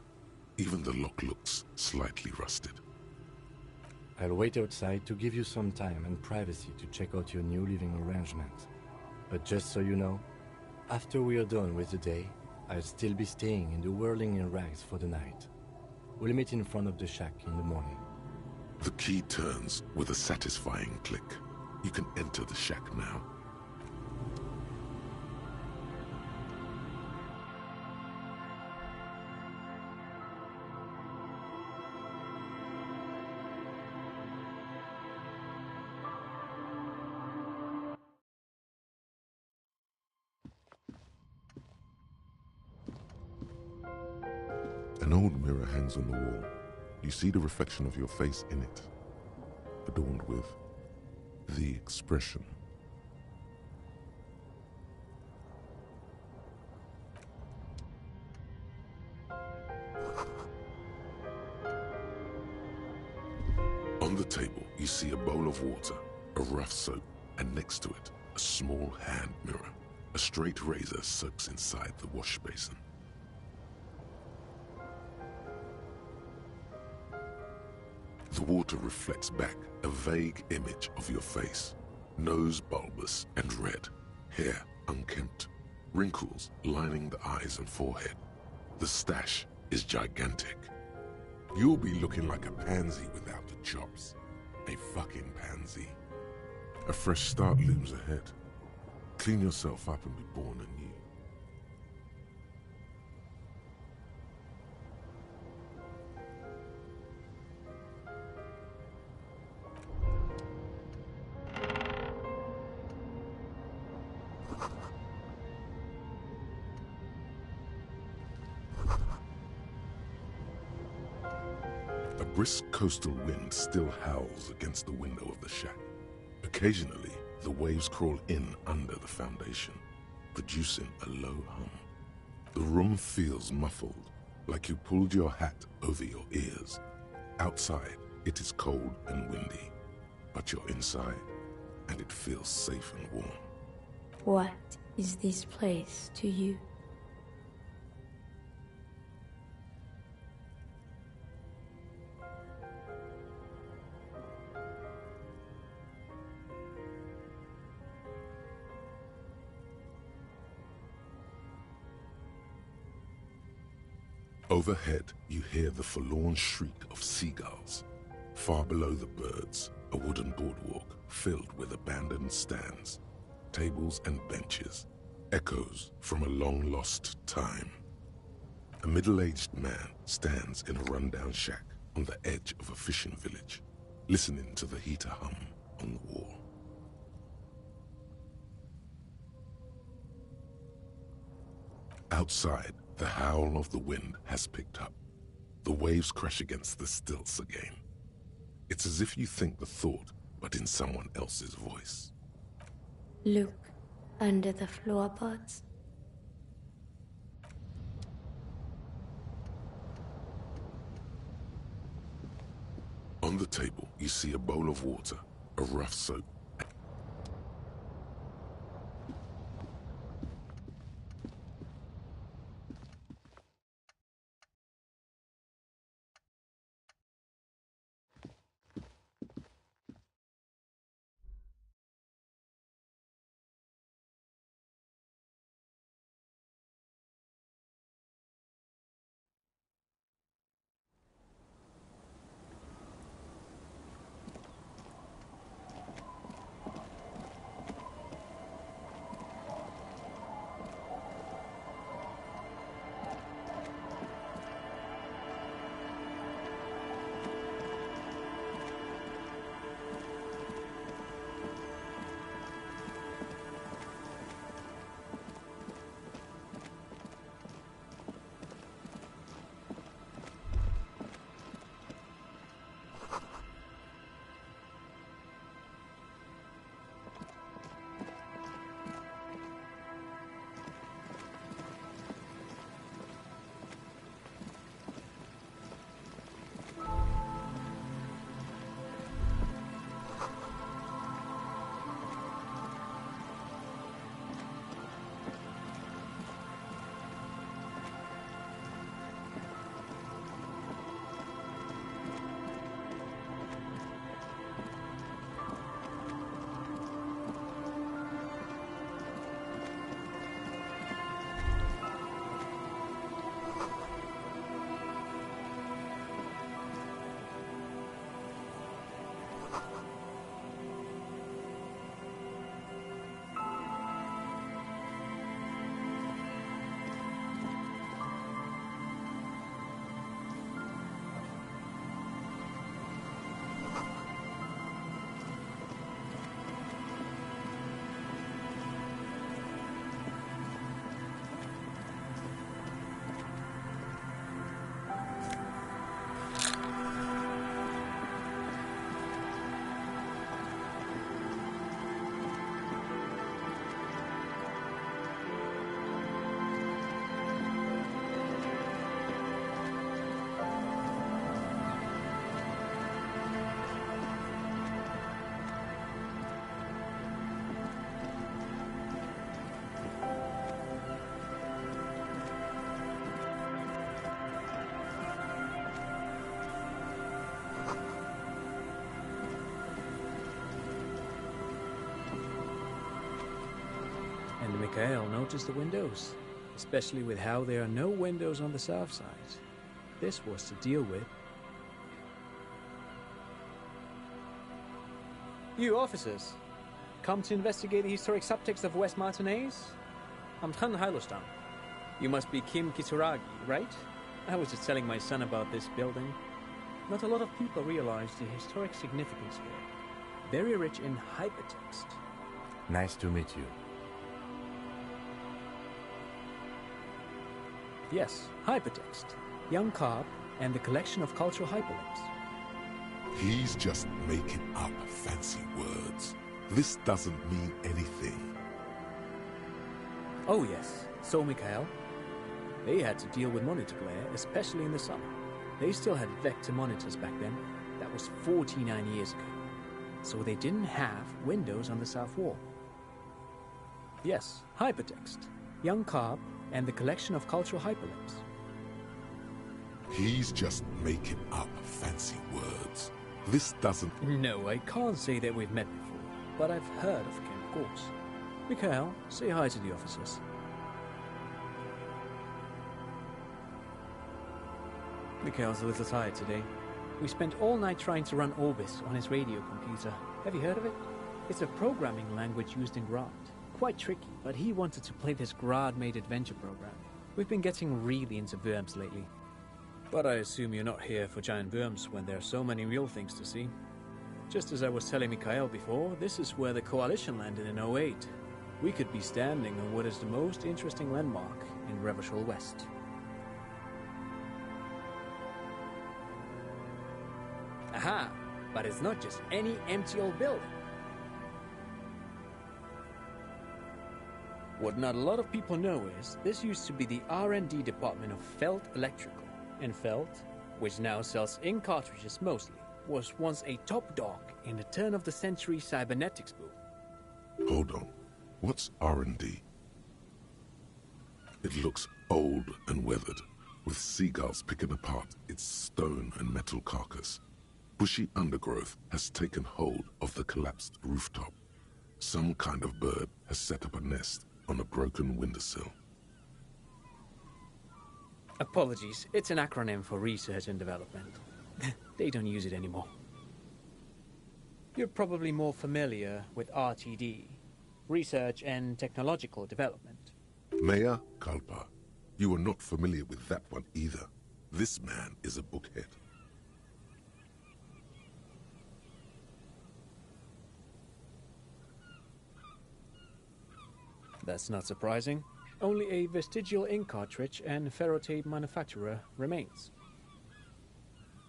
Even the lock looks slightly rusted. I'll wait outside to give you some time and privacy to check out your new living arrangement. But just so you know, after we are done with the day, I'll still be staying in the Whirling in Rags for the night. We'll meet in front of the shack in the morning. The key turns with a satisfying click. You can enter the shack now. An old mirror hangs on the wall. You see the reflection of your face in it, adorned with the expression. On the table, you see a bowl of water, a rough soap, and next to it, a small hand mirror. A straight razor soaks inside the wash basin. The water reflects back a vague image of your face. Nose bulbous and red, hair unkempt, wrinkles lining the eyes and forehead. The stash is gigantic. You'll be looking like a pansy without the chops. A fucking pansy. A fresh start looms ahead. Clean yourself up and be born anew. A brisk coastal wind still howls against the window of the shack. Occasionally, the waves crawl in under the foundation, producing a low hum. The room feels muffled, like you pulled your hat over your ears. Outside, it is cold and windy, but you're inside, and it feels safe and warm. What is this place to you? Overhead, you hear the forlorn shriek of seagulls. Far below the birds, a wooden boardwalk filled with abandoned stands, tables and benches, echoes from a long-lost time. A middle-aged man stands in a rundown shack on the edge of a fishing village, listening to the heater hum on the wall. Outside, the howl of the wind has picked up. The waves crash against the stilts again. It's as if you think the thought, but in someone else's voice. Look under the floorboards. On the table, you see a bowl of water, a rough soap. Mikhail noticed the windows, especially with how there are no windows on the south side. This was to deal with. You officers, come to investigate the historic subtext of West Martinez? I'm Tran Hailostan. You must be Kim Kitsuragi, right? I was just telling my son about this building. Not a lot of people realize the historic significance here. Very rich in hypertext. Nice to meet you. Yes, hypertext. Young Carp and the collection of cultural hyperlinks. He's just making up fancy words. This doesn't mean anything. Oh yes, so Mikhail. They had to deal with monitor glare, especially in the summer. They still had vector monitors back then. That was 49 years ago. So they didn't have windows on the south wall. Yes, hypertext. Young Carp and the collection of cultural hyperlinks. He's just making up fancy words. This doesn't... No, I can't say that we've met before, but I've heard of him, of course. Mikhail, say hi to the officers. Mikhail's a little tired today. We spent all night trying to run Orbis on his radio computer. Have you heard of it? It's a programming language used in Grad. Quite tricky, but he wanted to play this Grad-made adventure program. We've been getting really into worms lately. But I assume you're not here for giant worms when there are so many real things to see. Just as I was telling Mikhail before, this is where the Coalition landed in '08. We could be standing on what is the most interesting landmark in Revachol West. Aha! But it's not just any empty old building. What not a lot of people know is, this used to be the R&D department of Felt Electrical. And Felt, which now sells ink cartridges mostly, was once a top dog in the turn-of-the-century cybernetics boom. Hold on. What's R&D? It looks old and weathered, with seagulls picking apart its stone and metal carcass. Bushy undergrowth has taken hold of the collapsed rooftop. Some kind of bird has set up a nest on a broken windowsill. Apologies, it's an acronym for research and development. They don't use it anymore. You're probably more familiar with RTD, Research and Technological Development. Mea culpa. You are not familiar with that one either. This man is a bookhead. That's not surprising. Only a vestigial ink cartridge and ferrotape manufacturer remains.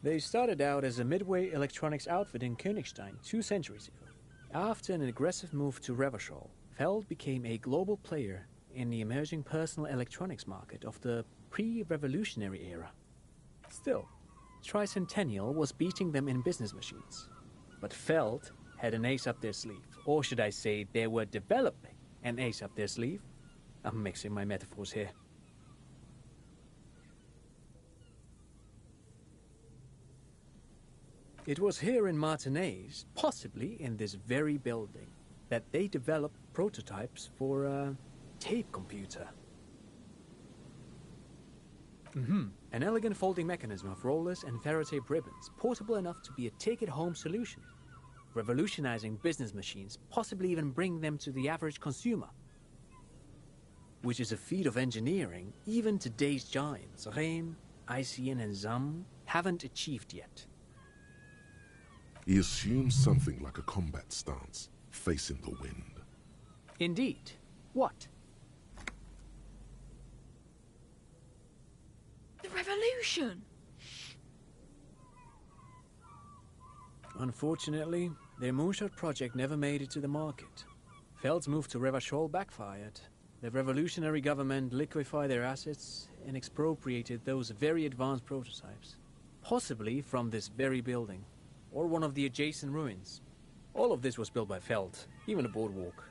They started out as a midway electronics outfit in Königstein 2 centuries ago. After an aggressive move to Revachol, Feld became a global player in the emerging personal electronics market of the pre-revolutionary era. Still, Tricentennial was beating them in business machines. But Feld had an ace up their sleeve, or should I say they were developing an ace up their sleeve. I'm mixing my metaphors here. It was here in Martinez, possibly in this very building, that they developed prototypes for a tape computer. An elegant folding mechanism of rollers and ferrotape ribbons, portable enough to be a take-it-home solution. Revolutionizing business machines, possibly even bring them to the average consumer. Which is a feat of engineering even today's giants, Rehm, ICN and ZAM, haven't achieved yet. He assumes something like a combat stance, facing the wind. Indeed. What? The revolution! Unfortunately, their moonshot project never made it to the market. Feld's move to Revachol backfired. The revolutionary government liquefied their assets and expropriated those very advanced prototypes. Possibly from this very building, or one of the adjacent ruins. All of this was built by Feld, even the boardwalk.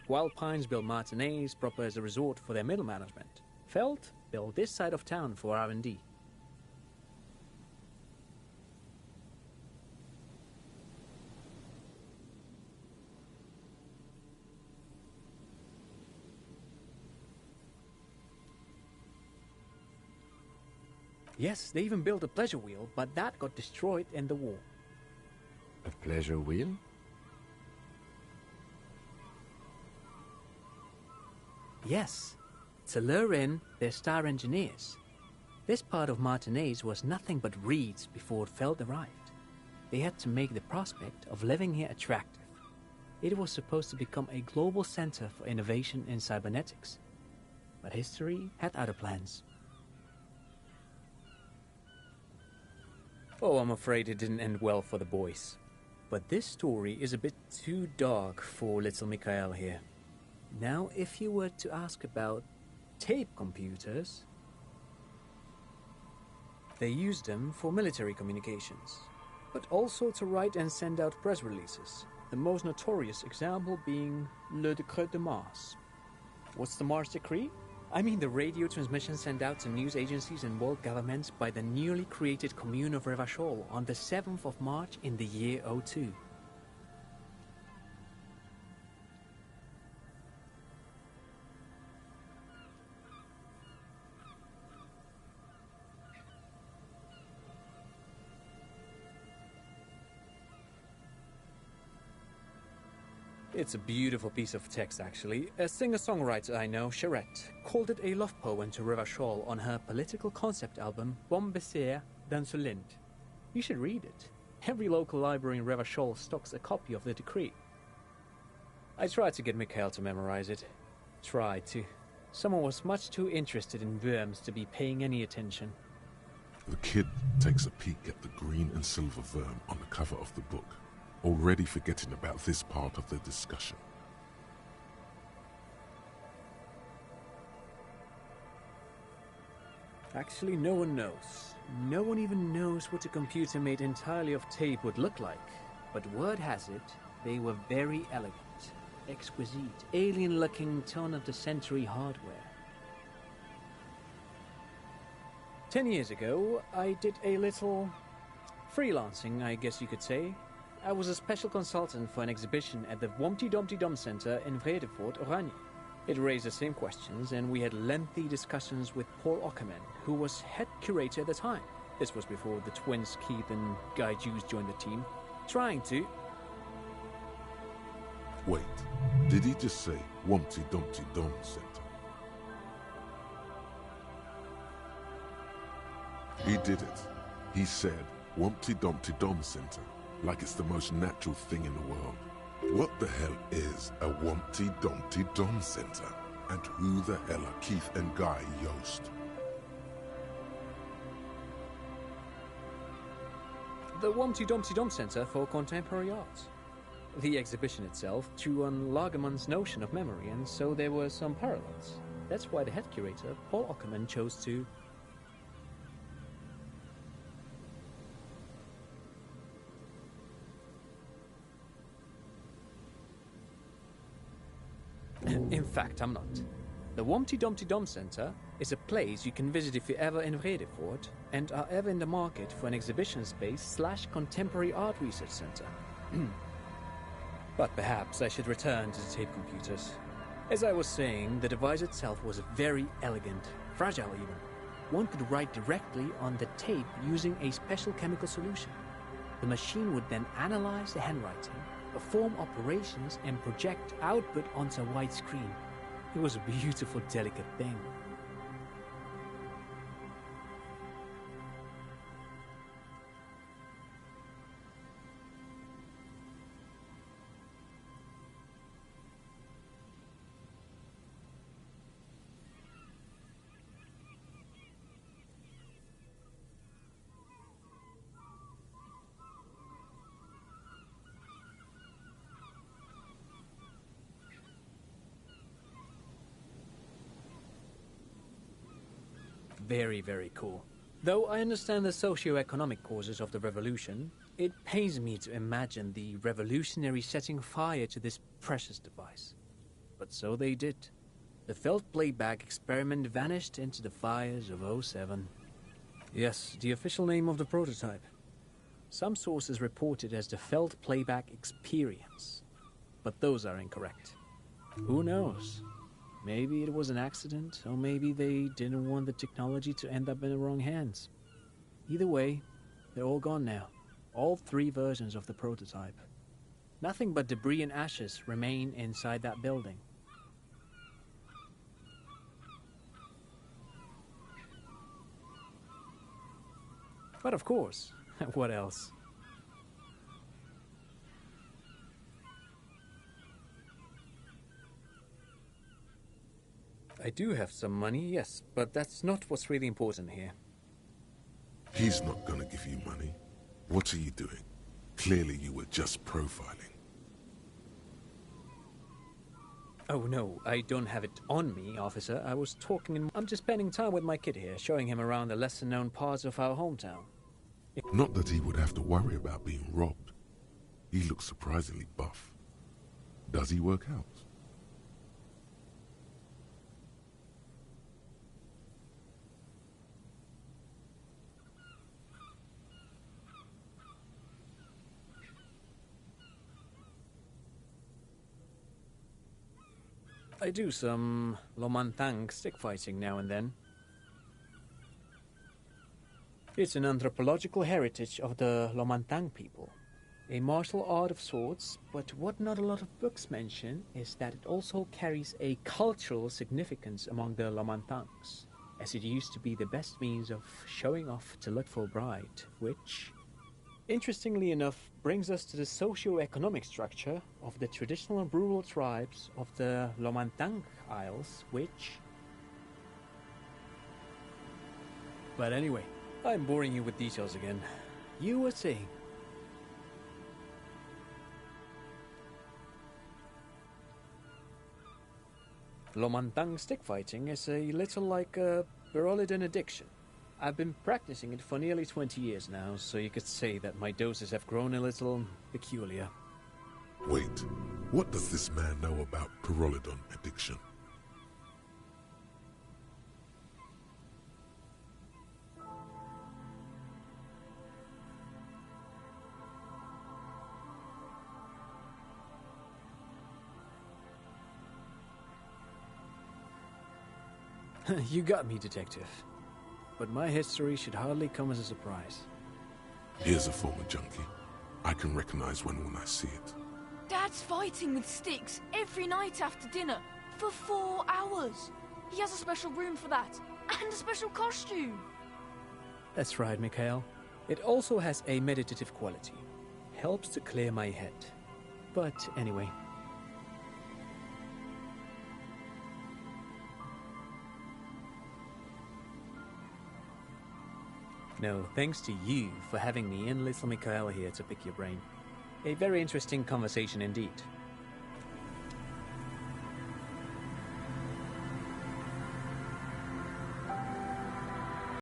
Wild Pines built Martinez proper as a resort for their middle management. Feld built this side of town for R&D. Yes, they even built a pleasure wheel, but that got destroyed in the war. A pleasure wheel? Yes, to lure in their star engineers. This part of Martinez was nothing but reeds before Feld arrived. They had to make the prospect of living here attractive. It was supposed to become a global center for innovation in cybernetics. But history had other plans. Oh, I'm afraid it didn't end well for the boys. But this story is a bit too dark for little Mikhail here. Now, if you were to ask about tape computers, they used them for military communications, but also to write and send out press releases, the most notorious example being Le Décret de Mars. What's the Mars Decree? I mean the radio transmission sent out to news agencies and world governments by the newly created Commune of Revachol on the 7th of March in the year 02. It's a beautiful piece of text, actually. A singer-songwriter I know, Charette, called it a love poem to Revachol on her political concept album, Bon Baiser dans le Lind. You should read it. Every local library in Revachol stocks a copy of the decree. I tried to get Mikhail to memorize it. Tried to. Someone was much too interested in worms to be paying any attention. The kid takes a peek at the green and silver worm on the cover of the book, already forgetting about this part of the discussion. Actually, no one knows. No one even knows what a computer made entirely of tape would look like. But word has it, they were very elegant, exquisite, alien-looking turn-of-the-century hardware. 10 years ago, I did a little freelancing, I guess you could say. I was a special consultant for an exhibition at the Womty Dumpty Dum Center in Vredefort, Oranje. It raised the same questions, and we had lengthy discussions with Paul Ockerman, who was head curator at the time. This was before the twins Keith and Guy Juice joined the team, trying to... Wait, did he just say Womty Dumpty Dum Center? He did it. He said Womty Dumpty Dum Center, like it's the most natural thing in the world. What the hell is a Womty Dumpty Dum Center? And who the hell are Keith and Guy Yost? The Womty Dumpty Dum Center for Contemporary Art. The exhibition itself drew on Lagerman's notion of memory, and so there were some parallels. That's why the head curator, Paul Ockerman, chose to... In fact, I'm not. The Womty Dumpty Dum Center is a place you can visit if you're ever in Vredefort and are ever in the market for an exhibition space / contemporary art research center. But perhaps I should return to the tape computers. As I was saying, the device itself was very elegant, fragile even. One could write directly on the tape using a special chemical solution. The machine would then analyze the handwriting, perform operations, and project output onto a white screen. It was a beautiful, delicate thing. Very, very cool. Though I understand the socio-economic causes of the revolution, it pains me to imagine the revolutionaries setting fire to this precious device. But so they did. The Feld playback experiment vanished into the fires of 07. Yes, the official name of the prototype. Some sources report it as the Feld playback experience, but those are incorrect. Who knows? Maybe it was an accident, or maybe they didn't want the technology to end up in the wrong hands. Either way, they're all gone now. All 3 versions of the prototype. Nothing but debris and ashes remain inside that building. But of course, what else? I do have some money, yes, but that's not what's really important here. He's not gonna give you money. What are you doing? Clearly you were just profiling. Oh no, I don't have it on me, officer. I was talking I'm just spending time with my kid here, showing him around the lesser-known parts of our hometown. Not that he would have to worry about being robbed. He looks surprisingly buff. Does he work out? I do some Lomantang stick fighting now and then. It's an anthropological heritage of the Lomantang people. A martial art of sorts, but what not a lot of books mention is that it also carries a cultural significance among the Lomantangs, as it used to be the best means of showing off to look for a bride, which, interestingly enough, brings us to the socio-economic structure of the traditional rural tribes of the Lomantang Isles, which... But anyway, I'm boring you with details again. You were saying... Lomantang stick fighting is a little like a Berolidin addiction. I've been practicing it for nearly 20 years now, so you could say that my doses have grown a little peculiar. Wait, what does this man know about Pyrrolidon addiction? You got me, detective. But my history should hardly come as a surprise. Here's a former junkie. I can recognize when I see it. Dad's fighting with sticks every night after dinner for 4 hours. He has a special room for that, and a special costume. That's right, Mikhail. It also has a meditative quality. Helps to clear my head. But anyway... No, thanks to you for having me and little Mikhail here to pick your brain. A very interesting conversation indeed.